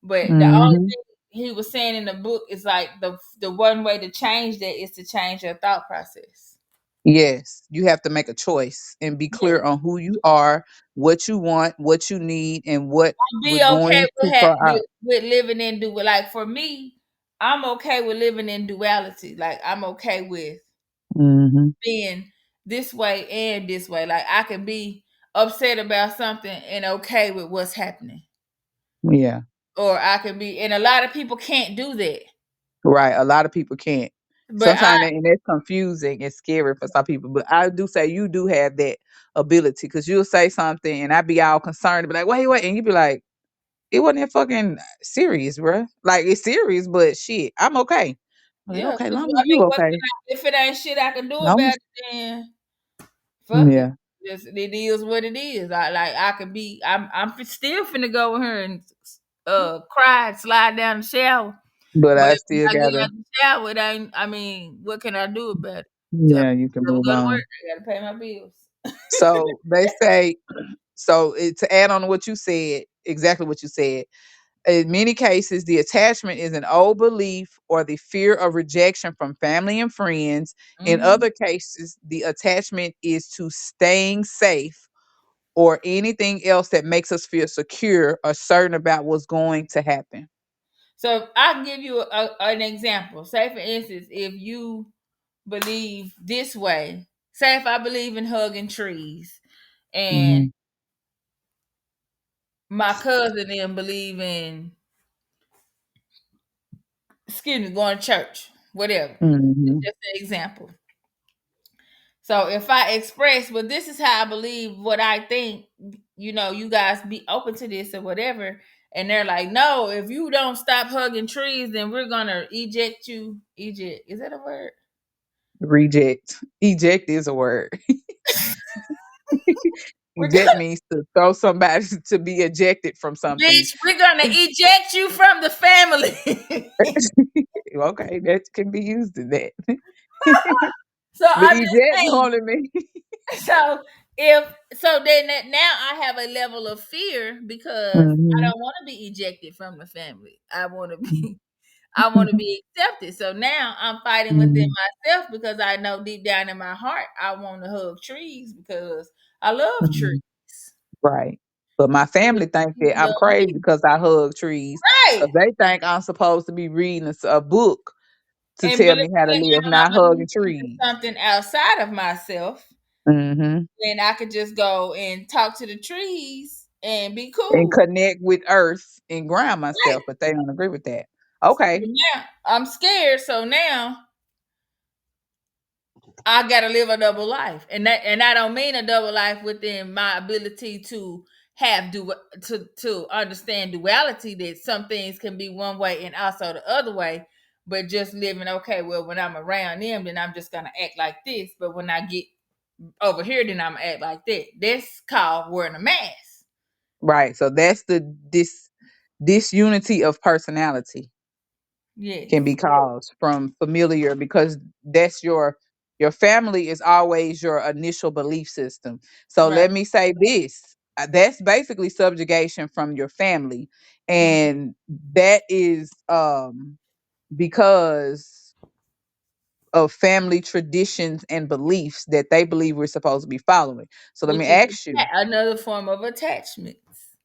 But the only Mm-hmm. thing he was saying in the book is like the one way to change that is to change your thought process. Yes, you have to make a choice and be Yeah. clear on who you are, what you want, what you need, and what we're Be okay going to pro- with living in dual. Like for me, I'm okay with living in duality. Like I'm okay with Mhm. being this way and this way. Like I can be upset about something and okay with what's happening, Yeah. or I can be. And a lot of people can't do that. Right. A lot of people can't. But Sometimes and that's confusing and scary for some people. But I do say you do have that ability because you'll say something and I'd be all concerned, be like, wait, and you be like, it wasn't that fucking serious, bruh. Like it's serious, but shit, I'm okay. I'm like, yeah, okay, 'cause, long I as you mean, okay. if it ain't shit I can do Long about as it, then fuck it. yeah. Just it is what it is. I could be. Still finna go in here and cry and slide down the shower. But But I if still I get gotta out the shower, it ain't. I mean, what can I do about it? So yeah, you can I move go to on. work. I gotta pay my bills. So they say so to add on to what you said, exactly what you said. In many cases, the attachment is an old belief or the fear of rejection from family and friends. In Hmm. other cases, the attachment is to staying safe or anything else that makes us feel secure or certain about what's going to happen. So I can give you an example. Say, for instance, if you believe this way. Say, if I believe in hugging trees, and Hmm. my cousin then believe in, excuse me, going to church, whatever. It's Hmm. just an example. So if I express, well, this is how I believe what I think, you guys be open to this or whatever. And they're like, no, if you don't stop hugging trees, then we're gonna eject you. Eject. Is that a word? Reject. Eject is a word. We're Eject gonna means to throw somebody to be ejected from something. bitch, we're gonna eject you from the family. Okay, that can be used in that. So But I'm just eject saying. normally means So if so, then now I have a level of fear because I Mhm. don't want to be ejected from the family. I want to be I want to be accepted. So now I'm fighting within Mhm. myself because I know deep down in my heart I want to hug trees because I love trees. Mhm. Right. But my family think Trees that I'm love crazy me. because I hug trees. Right. Because they think I'm supposed to be reading a book to And but tell if me how to live, not I hugging need to do trees. something outside of myself, Hmm. then I could just go and talk to the trees and be And cool. connect with earth and ground Right. myself, but they don't agree with that. So Okay. now I'm scared. So now I gotta live a double life, and I don't mean a double life within my ability to have to understand duality, that some things can be one way and also the other way, but just living okay. Well, when I'm around them, then I'm just gonna act like this, but when I get over here, then I'm gonna act like that. That's called wearing a mask. Right. So that's the disunity of personality can Yes, be caused from familiar because that's your family is always your initial belief system. So right. let me say this. That's basically subjugation from your family. Mhm. And that is because of family traditions and beliefs that they believe we're supposed to be following. So let me Which is ask you, another form of attachments.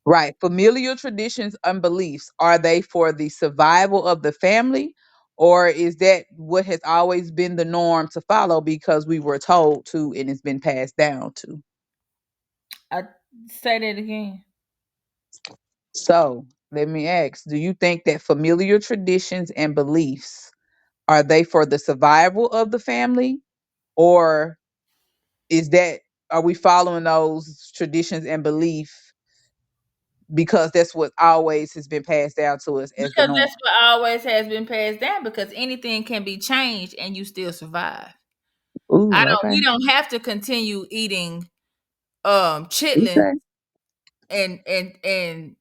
right, familial traditions and beliefs, are they for the survival of the family? Or is that what has always been the norm to follow because we were told to and it's been passed down to? I say that again. So let me ask, do you think that familiar traditions and beliefs, are they for the survival of the family? Or is that, are we following those traditions and belief because that's what always has been passed down to us as the Because norm? that's what always has been passed down. Because anything can be changed and you still survive. Ooh, I don't. okay. We don't have to continue eating chitlins Okay. and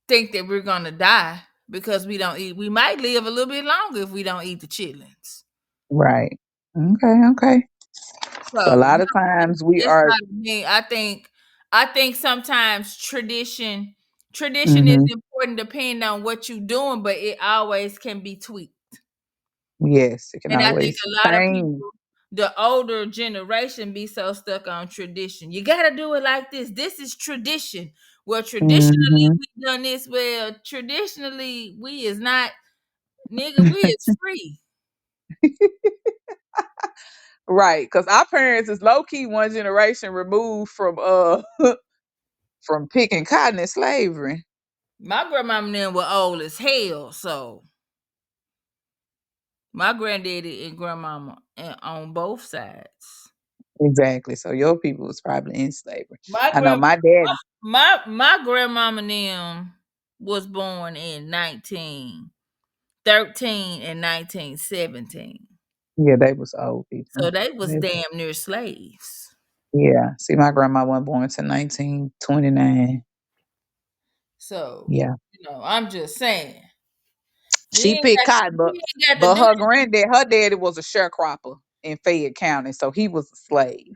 think that we're gonna die because we don't eat. We might live a little bit longer if we don't eat the chitlins. Right. Okay, okay. A So lot of no, times we it's are not me. I think sometimes tradition is mhm, important depending on what you're doing, but it always can be tweaked. yes, it can And I think always a lot of change. people, the older generation, be so stuck on tradition. You got to do it like this. This is tradition. Well, traditionally Mhm. we done this. Well, traditionally we is not, nigga. We is free. Right, because our parents is low key one generation removed from from picking cotton and slavery. My grandmama and them were old as hell, so my granddaddy and grandmama on both sides. Exactly. So your people was probably in slavery. My I know grand my dad. my grandmama and them was born in 1913 and 1917. Yeah, they was old So people. they was They- damn near slaves. Yeah. See, my grandma wasn't born to 1929. So, Yeah. I'm just saying. We She ain't picked got cotton, we ain't got to but do her that. granddad, her daddy was a sharecropper in Fayette County, so he was a slave.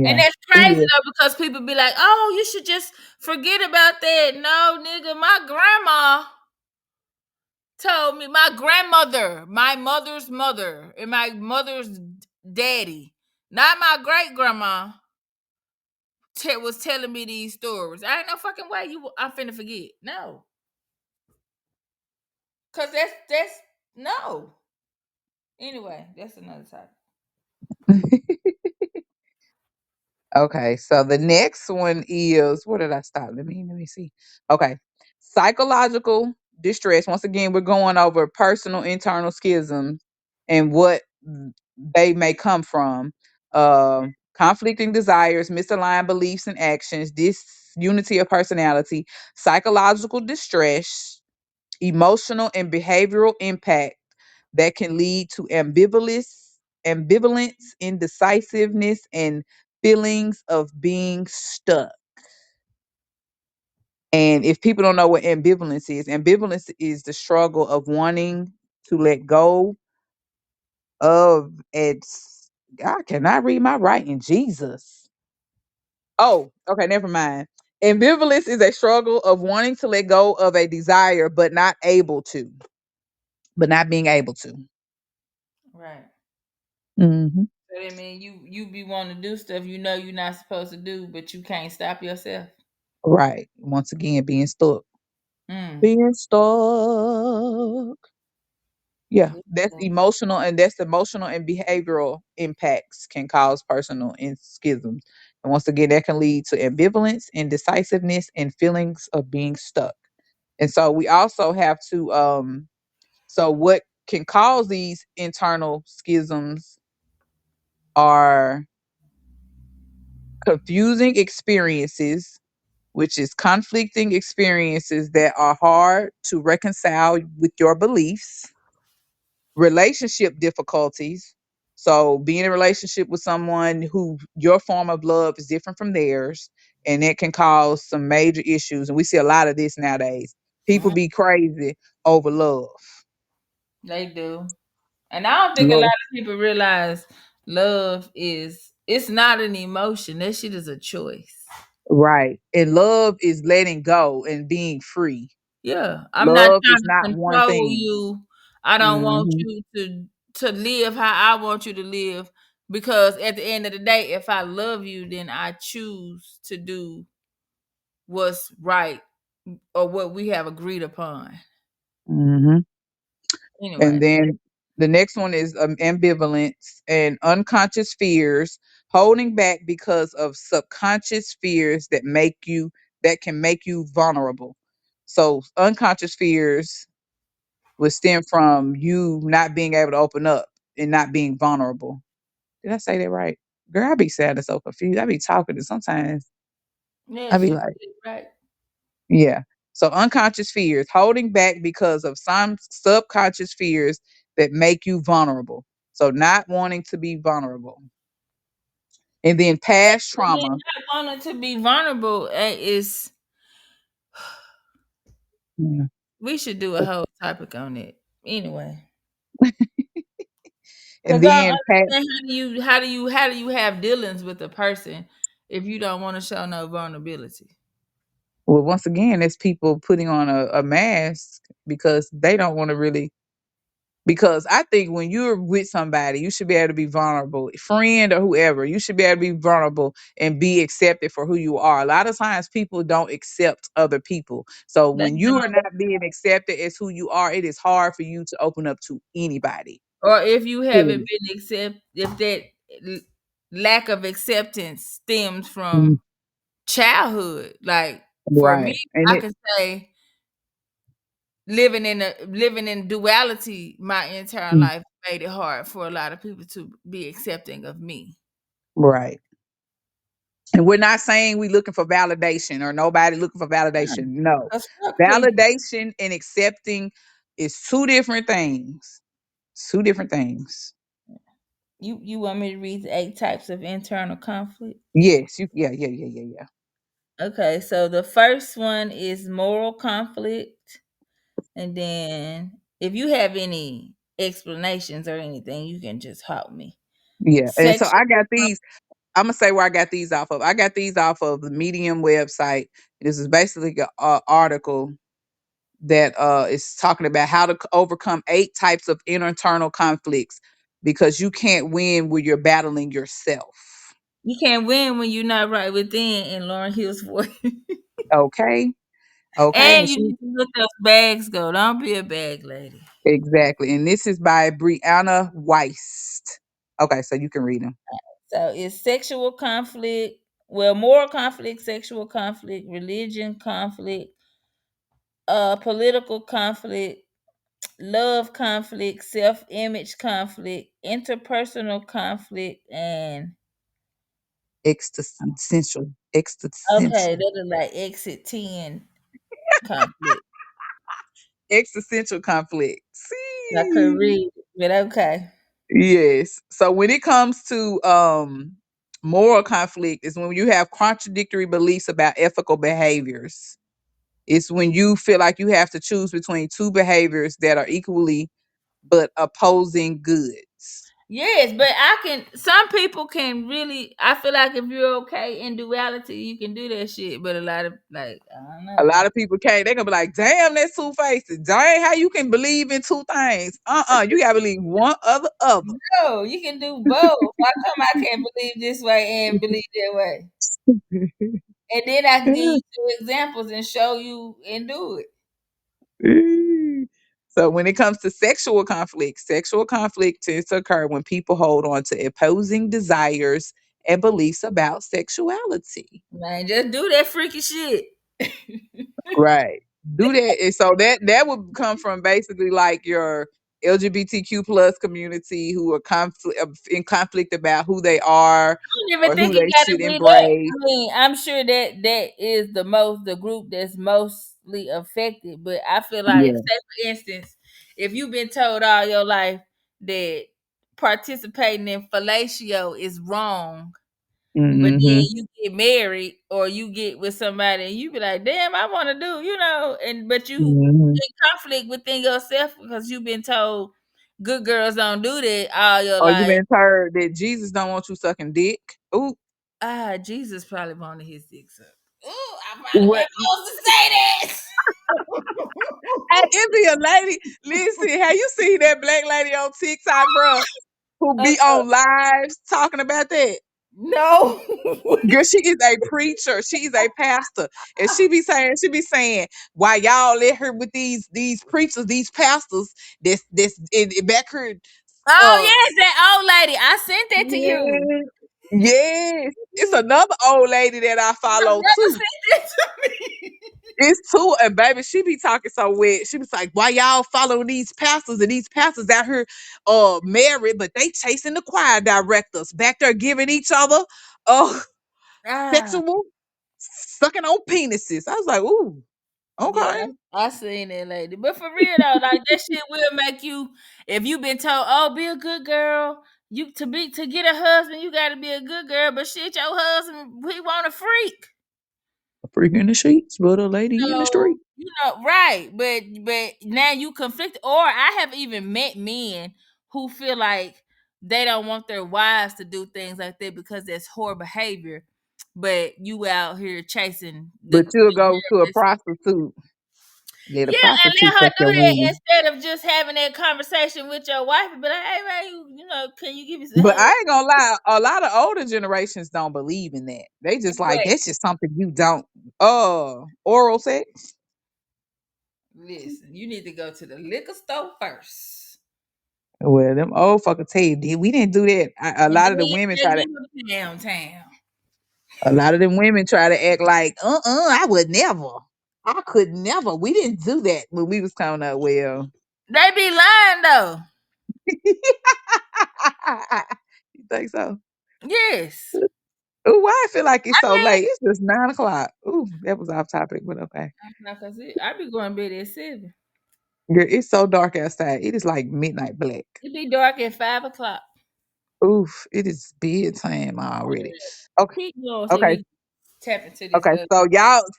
And Yeah. that's He crazy is. though, because people be like, "Oh, you should just forget about that." No, nigga, my grandma told me, my mother's mother, and my mother's daddy, not my great grandma, was telling me these stories. I ain't no fucking way I'm finna forget. No, cause that's no. Anyway, that's another topic. Okay, so the next one is, what did I stop? Let me see. Okay. Psychological distress. Once again, we're going over personal internal schisms and what they may come from conflicting desires, misaligned beliefs and actions, disunity of personality, psychological distress, emotional and behavioral impact that can lead to ambivalence, indecisiveness, and feelings of being stuck. And if people don't know what ambivalence is the struggle of wanting to let go of its. I cannot read my writing. Jesus. Oh, okay, never mind. Ambivalence is a struggle of wanting to let go of a desire, but not being able to. Right. Hmm. So that mean you be wanting to do stuff you know you're not supposed to do, but you can't stop yourself. Right. Once again, being stuck. Mm. Being stuck. Yeah, that's emotional and behavioral impacts can cause personal and schisms. And once again, that can lead to ambivalence, indecisiveness, and feelings of being stuck. And so we also have to so what can cause these internal schisms are confusing experiences, which is conflicting experiences that are hard to reconcile with your beliefs, relationship difficulties. So being in a relationship with someone who your form of love is different from theirs, and it can cause some major issues. And we see a lot of this nowadays. People Mhm. be crazy over love. They do. And I don't think a lot Love. of people realize love is it's not an emotion. That shit is a choice. Right. And love is letting go and being free. Yeah. I'm not Love is trying not to one control thing. you. I don't want Hmm. you to live how I want you to live because at the end of the day, if I love you, then I choose to do what's right or what we have agreed upon. Hmm. And Anyway, then the next one is ambivalence and unconscious fears, holding back because of subconscious fears that can make you vulnerable. So unconscious fears would stem from you not being able to open up and not being vulnerable. Did I say that right? Girl, I be sad and so confused. I be talking and sometimes I yes, be you like, did right. yeah. So unconscious fears, holding back because of some subconscious fears that make you vulnerable. So not wanting to be vulnerable. And then past But then trauma. not wanting to be vulnerable is Yeah. we should do a whole topic on it. Anyway. And Because I then don't understand how do you have dealings with a person if you don't want to show no vulnerability? well, once again, it's people putting on a mask because they don't want to really. Because I think when you're with somebody, you should be able to be vulnerable, friend or whoever. You should be able to be vulnerable and be accepted for who you are. A lot of times, people don't accept other people. So They when you are don't. not being accepted as who you are, it is hard for you to open up to anybody. Or if you haven't Period. been if that l- lack of acceptance stems Mhm. from childhood. Like for me, Right, and I it can say living in duality my entire mm, life made it hard for a lot of people to be accepting of me. right. And we're not saying we looking for validation or nobody looking for Yeah. validation. No, 'Cause fuck people. validation and accepting is two different things. Two different things. You want me to read the 8 types of internal conflict? Yes, you. Yeah, yeah, yeah, yeah, yeah. Okay, so the first one is moral conflict. And then if you have any explanations or anything, you can just help me. Yeah, and so Sexual I got these. I'm gonna say where I got these off of. I got these off of the Medium website. This is basically an article that is talking about how to overcome 8 types of internal conflicts because you can't win when you're battling yourself. you can't win when you're not right within in Lauren Hill's voice. Okay, okay, And and you she need to let those bags go. Don't be a bag lady. exactly, and this is by Brianna Weist. Okay, so you can read them. So it's sexual conflict, well, moral conflict, sexual conflict, religion conflict, political conflict, love conflict, self image conflict, interpersonal conflict, and okay, Existential. that is like exit 10 conflict. Existential conflict. I could See? read it, but okay. Yes. So when it comes to moral conflict is when you have contradictory beliefs about ethical behaviors. It's when you feel like you have to choose between two behaviors that are equally but opposing goods. Yes, but some people can really, I feel like if you're okay in duality, you can do that shit. But a lot of, like, I don't A know. lot of people can't. They're gonna be like, damn, that's two faces. Dang, how you can believe in two things? You gotta believe one or the other. No, you can do both. How come I can't believe this way and believe that way? And then I can give you two examples and show you and do it. So when it comes to sexual conflict tends to occur when people hold on to opposing desires and beliefs about sexuality. Man, just do that freaky shit. Right. Do that. And so that would come from basically like your LGBTQ plus community who are in conflict about who they are don't even or who think it they got to should be that. embrace. I mean, I'm sure that that is the group that's mostly affected. But I feel like, Yeah. say for instance, if you've been told all your life that participating in fellatio is wrong, but then Hmm. you get married or you get with somebody and you be like, damn, I want to do, and but you Hmm. in conflict within yourself because you've been told good girls don't do that all your Or you life. been heard that Jesus don't want you sucking dick. Ooh. Ah, Jesus probably wanted his dick sucked. Ooh, I probably What? wasn't supposed to say that. Hey, it be a lady. Listen, have you seen that black lady on TikTok, bro? Who uh, be on lives talking about that? no. Girl, she is a preacher. She's a pastor, and she be saying, why y'all let her with these preachers, these pastors? This in back her. Oh Uh, yes, that old lady. I sent that to you. yes, yes. It's another old lady that I My follow brother too. sent that to me. It's two, and baby, she be talking so wet. She was like, "Why y'all following these pastors and these pastors out here, married, but they chasing the choir directors back there giving each other, uh, Ah, sexual sucking on penises." I was like, "Ooh, yeah, okay." I seen that lady. But for real though, like that shit will make you. If you been told, "Oh, be a good girl," to get a husband, you got to be a good girl. But shit, your husband, he want a freak. A freak in the sheets, but a lady in the So, street. right, but now you conflict. Or I have even met men who feel like they don't want their wives to do things like that because that's horror behavior. But you out here chasing the But you'll girl go to a that's, prostitute. Let a yeah, and prostitute let her take your do that man. instead of just having that conversation with your wife and be like, hey man, can you give me some But head? I ain't gonna lie, a lot of older generations don't believe in that. They just like But that's just something you don't. Oral sex. listen, you need to go to the liquor store first. Well, them old fucker tell you, we didn't do that." A And lot then of the you women take try me to, to downtown. a lot of them women try to act like, I would never. I could never. We didn't do that when we was coming up. Well, They be lying though. you think so? Yes. Ooh, why I feel like it's I so mean, late? It's just 9 o'clock. Ooh, that was off topic, but okay. like I said, I be going to bed at 7. Girl, it's so dark outside. It is like midnight black. It be dark at 5 o'clock. Oof, it is bedtime already. Okay, Keep going so okay, we tap into this okay. other.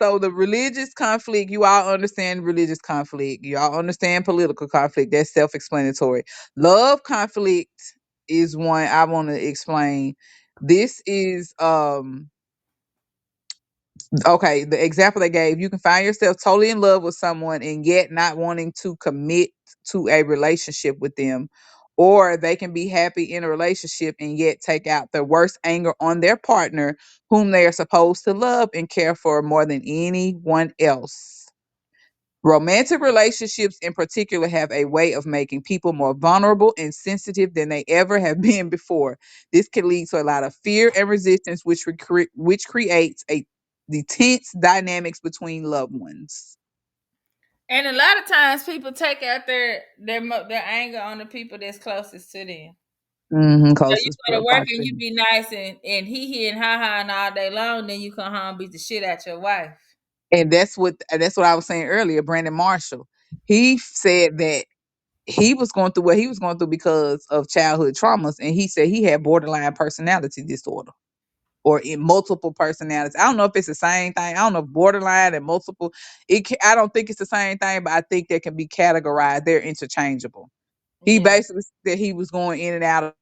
So the religious conflict, you all understand religious conflict. You all understand political conflict. That's self-explanatory. Love conflict is one I want to explain. This is okay, the example they gave, you can find yourself totally in love with someone and yet not wanting to commit to a relationship with them. Or they can be happy in a relationship and yet take out the worst anger on their partner, whom they are supposed to love and care for more than anyone else. Romantic relationships, in particular, have a way of making people more vulnerable and sensitive than they ever have been before. This can lead to a lot of fear and resistance, which creates a the tense dynamics between loved ones. And a lot of times people take out their anger on the people that's closest to them. Mm-hmm. So you Closest go to work and you proximity. be nice and he and ha ha and all day long, then you come home and beat the shit out your wife. And that's what I was saying earlier. Brandon Marshall, he said that he was going through what he was going through because of childhood traumas, and he said he had borderline personality disorder or in multiple personalities. I don't know if it's the same thing. I don't know if borderline and multiple. I don't think it's the same thing, but I think they can be categorized. They're interchangeable. He Yeah. basically said he was going in and out of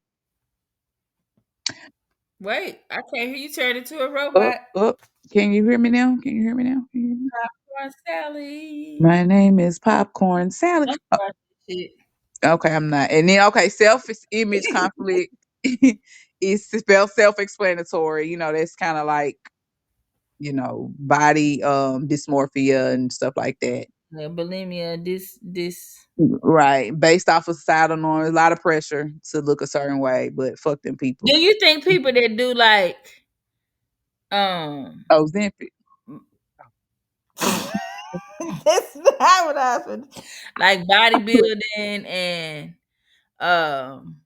Wait, I can't hear you turn into a up, robot. up. Can you hear me now? Can you hear me now? Can you hear me? Popcorn Sally. My name is Popcorn Salad. I'm sorry, shit. Okay, I'm not. And then okay, self-image conflict is spelled self-explanatory. That's kind of like, body dysmorphia and stuff like that. Yeah, bulimia, this. Right. Based off of societal norms, a lot of pressure to look a certain way, but fuck them people. Do you think people that do like um Ozempic. that's not what I was like bodybuilding and um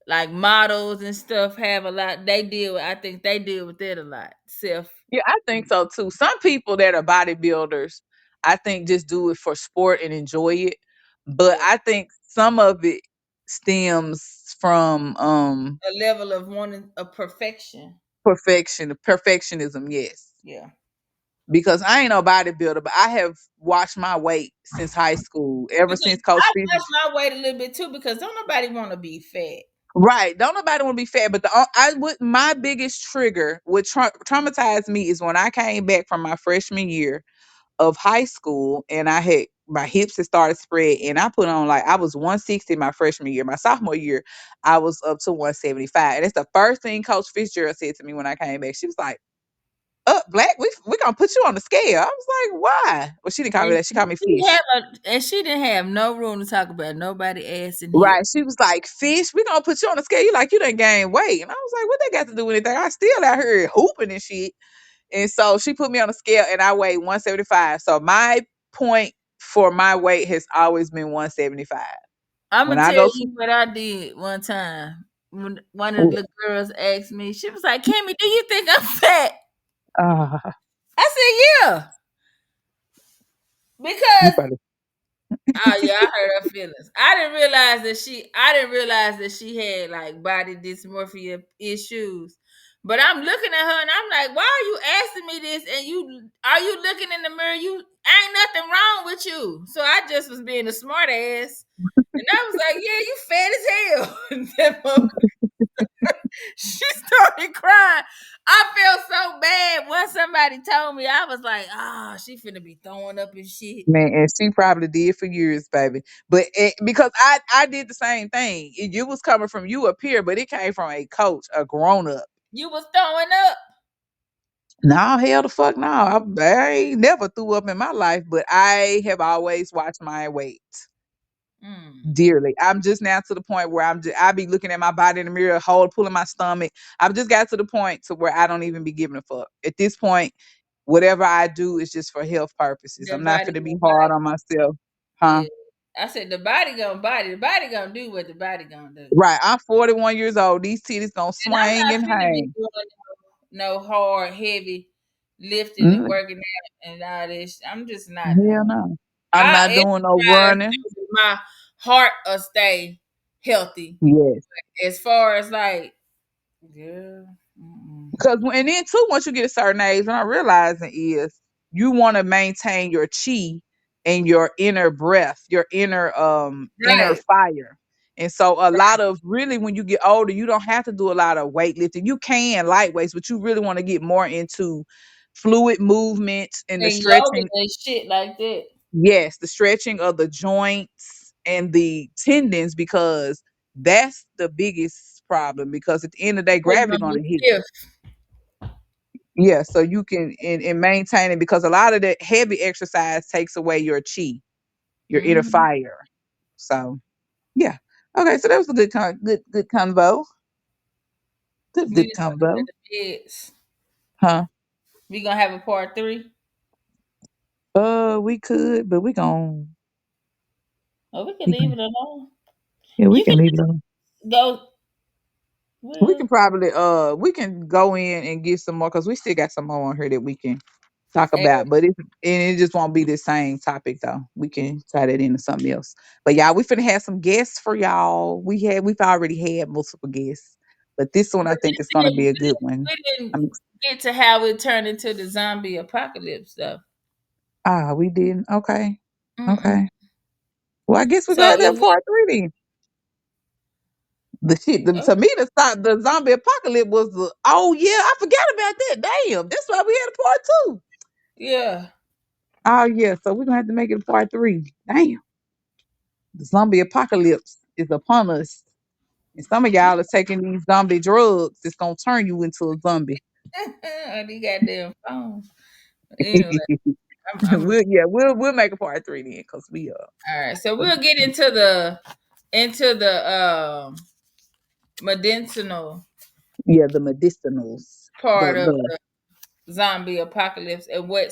like models and stuff have a lot they deal with I think they deal with it a lot. Self. Yeah, I think so too. Some people that are bodybuilders, I think just do it for sport and enjoy it. But Yeah. I think some of it stems from A level of wanting a perfection. perfectionism, yes. Yeah. Because I ain't no bodybuilder, but I have watched my weight since high school, ever Because since Coach I Fisher. watch my weight a little bit too because don't nobody want to be fat. Right. Don't nobody want to be fat, but I would my biggest trigger what traumatized me is when I came back from my freshman year of high school and I had my hips had started spread and I put on like I was 160 my freshman year. My sophomore year, I was up to 175. And that's the first thing Coach Fitzgerald said to me when I came back. She was like, "Up, Black, we gonna put you on the scale." I was like, "Why?" Well, she didn't call me And that. She called me Fish. she didn't have no room to talk about nobody ass and hip. Right. She was like, "Fish, we gonna put you on the scale. You like you done gained weight." And I was like, "What they got to do with anything? I still out here hooping and shit." And so she put me on the scale and I weighed 175. So my point for my weight has always been 175. I'm When gonna I tell go to you what I did one time. When one of the oh, little girls asked me, she was like, "Kimmy, do you think I'm fat?" uh, I said, "Yeah," you because probably oh yeah, I hurt her feelings. I didn't realize that she had like body dysmorphia issues. But I'm looking at her and I'm like, why are you asking me this? And you are you looking in the mirror? You ain't nothing wrong with you. So I just was being a smart ass. And I was like, yeah, you fat as hell. And that she started crying. I felt so bad when somebody told me. I was like, ah, she finna be throwing up and shit. man, and she probably did for years, baby. But because I did the same thing. It was coming from you up here, but it came from a coach, a grown up. You was throwing up. No, hell the fuck no. I ain't never threw up in my life, but I have always watched my weight Mm. dearly. I'm just now to the point where I be looking at my body in the mirror, pulling my stomach. I've just got to the point to where I don't even be giving a fuck. At this point, whatever I do is just for health purposes. The I'm not body gonna be gonna hard body. on myself. Huh? Yeah. I said the body gonna body. The body gonna do what the body gonna do. Right. I'm 41 years old. These titties gonna And I'm swing not and finna be hang. doing no hard, heavy lifting and Mm, working out and all this. I'm just not hell doing it. no. I'm I not doing no exercise running. so that my heart will stay healthy. Yes. As far as like, yeah, mm-mm. Because and then too, once you get a certain age, what I'm realizing is you want to maintain your chi and your inner breath, your inner Right, fire. And so a lot right. of really when you get older, you don't have to do a lot of weightlifting. You can light weights, but you really want to get more into fluid movements and the And yoga stretching. and shit like that. Yes, the stretching of the joints and the tendons because that's the biggest problem because at the end of the day, Putting gravity on gonna the hit. stiff. Yeah, so you can and maintain it because a lot of the heavy exercise takes away your chi, your inner Mm-hmm. fire. So yeah. Okay, so that was a good convo. We Good just gonna convo. the beds. Huh? We gonna have a part 3. We could, but Or we can we leave can it alone. yeah, we You can can leave it alone. go. We can Well, probably we can go in and get some more because we still got some more on here that we can talk eh, about, but it just won't be the same topic though. We can tie that into something else. But y'all, we finna have some guests for y'all. We've already had multiple guests, but this one I but think is gonna be a good one. we didn't I'm get to how it turned into the zombie apocalypse though. we didn't. Okay. Mm-mm. Okay. Well, I guess we So got if that we, part three then. The shit, oh, to me, the zombie apocalypse was oh yeah, I forgot about that. Damn, that's why we had a part two. yeah. Oh yeah, so we're gonna have to make it a part three. Damn, the zombie apocalypse is upon us, and some of y'all are taking these zombie drugs. It's gonna turn you into a zombie. On the goddamn phone. Anyway, I'm we'll make a part three then, cause we all right. So we'll get into the medicinal yeah, the medicinals, part of the the zombie apocalypse and what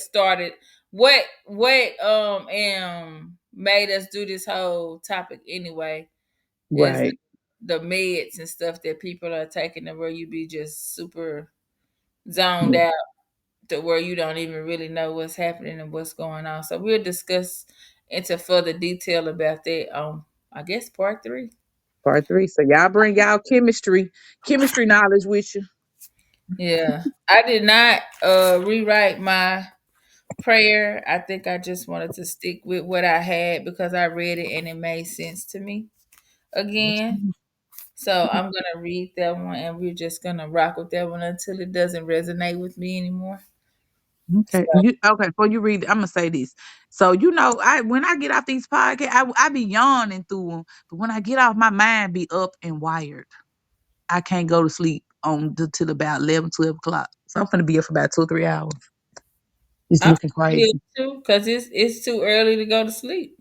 made us do this whole topic anyway is right the meds and stuff that people are taking to where you be just super zoned yeah, out to where you don't even really know what's happening and what's going on. So we'll discuss into further detail about that on I guess part three. part three. So y'all bring y'all chemistry knowledge with you. Yeah. I did not rewrite my prayer. I think I just wanted to stick with what I had because I read it and it made sense to me again. So I'm gonna read that one and we're just gonna rock with that one until it doesn't resonate with me anymore. Okay. So Okay. Before you read, I'm gonna say this. So I when I get off these podcasts, I be yawning through them, but when I get off, my mind be up and wired. I can't go to sleep till about 11, 12 o'clock. So I'm gonna be up for about 2 or 3 hours. It's I'm looking here crazy. too because it's too early to go to sleep.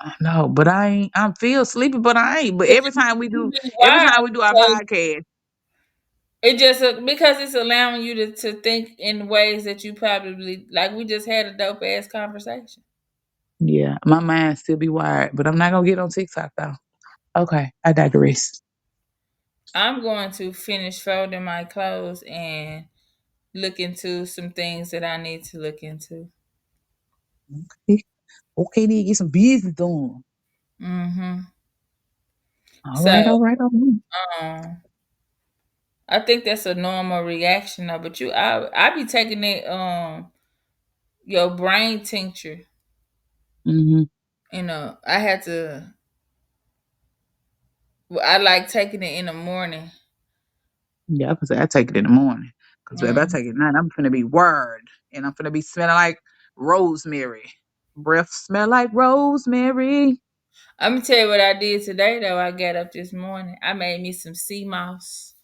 I know, but I ain't. I feel sleepy, but I ain't. But But you be every wired time we do our because podcast, it just because it's allowing you to think in ways that you probably like. We just had a dope ass conversation. yeah, my mind still be wired. But I'm not gonna get on TikTok though. Okay, I digress. I'm going to finish folding my clothes and look into some things that I need to look into. Okay, okay, then get some business done. Mm-hmm. All So right, all right, all right. um, I think that's a normal reaction though. But I be taking it your brain tincture. Mm-hmm. I had to. I like taking it in the morning. Yeah, I could say I take it in the morning. Cause if I Mm. take it at night, I'm finna be word. And I'm finna be smelling like rosemary. Breath smell like rosemary. I'm gonna tell you what I did today though. I got up this morning. I made me some sea moss,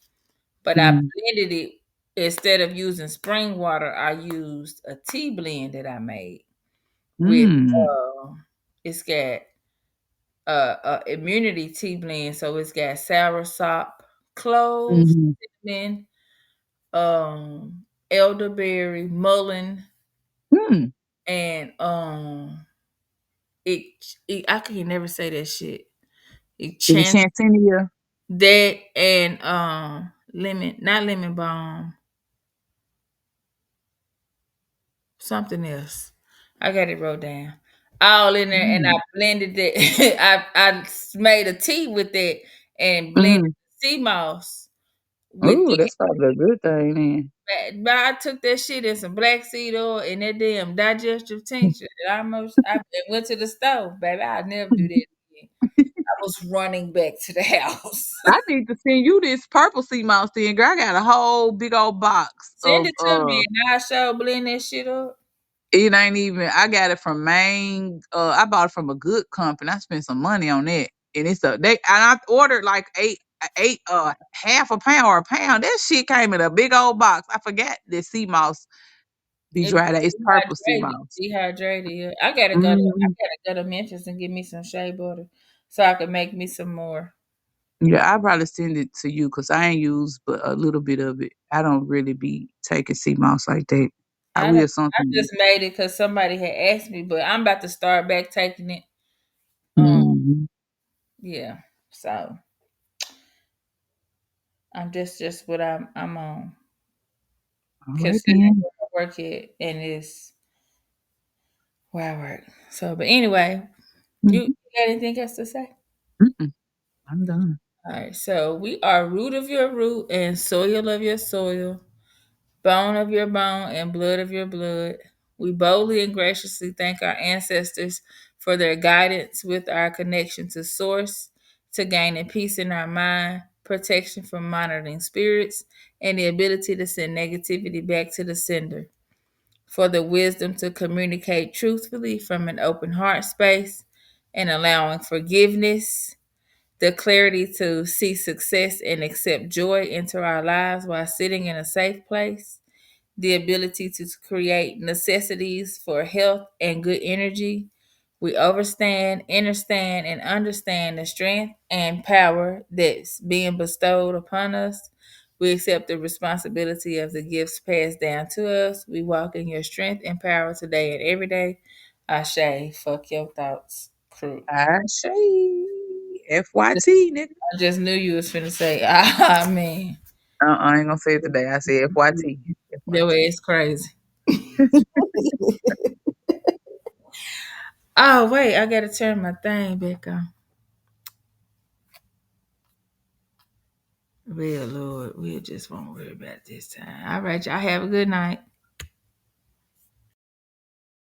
but I Mm. blended it instead of using spring water. I used a tea blend that I made with. Mm. It's got immunity tea blend, so it's got soursop, cloves, Mm-hmm. cinnamon, elderberry, mullein, Mm. and it I can never say that shit. It Is it chant Chantinia? that and lemon, not lemon balm, something else. I got it wrote down. All in there, and I Mm. blended it. I made a tea with it and blended Mm. sea moss with Ooh, it. that's probably a good thing then. But I took that shit and some black seed oil and that damn digestive tincture. I went to the stove, baby. I'll never do that again. I was running back to the house. I need to send you this purple sea mouse thing, girl. I got a whole big old box Send of it to me and I'll show blend that shit up. it ain't even I got it from Maine. I bought it from a good company. I spent some money on it. And I ordered like eight half a pound or a pound. That shit came in a big old box. I forgot that sea mouse be It dried out. It's purple sea dehydrated. mouse. Dehydrated. Yeah. I Hmm. gotta go to Memphis and get me some shea butter so I can make me some more. Yeah, I probably send it to you because I ain't used but a little bit of it. I don't really be taking sea mouse like that. I I don't, will I something. just made it because somebody had asked me, but I'm about to start back taking it. Um, Mm-hmm. yeah. So I'm just what I'm on. All right Considering then. where I work at and it's where I work. So, but anyway, you Mm-hmm. got anything else to say? Mm-mm. I'm done. All right. So we are root of your root and soil of your soil, bone of your bone and blood of your blood. We boldly and graciously thank our ancestors for their guidance with our connection to source, to gaining peace in our mind, protection from monitoring spirits, and the ability to send negativity back to the sender. For the wisdom to communicate truthfully from an open heart space and allowing forgiveness, the clarity to see success and accept joy into our lives while sitting in a safe place, the ability to create necessities for health and good energy. We overstand, understand, and understand the strength and power that's being bestowed upon us. We accept the responsibility of the gifts passed down to us. We walk in your strength and power today and every day. Ashe, fuck your thoughts, crew. I say FYT, nigga. I just knew you was finna say, ah, man. I ain't gonna say it today. I say FYT. Your FYT. ass crazy. Oh, wait, I gotta turn my thing back on. Well, Lord, we just won't worry about this time. All right, y'all have a good night.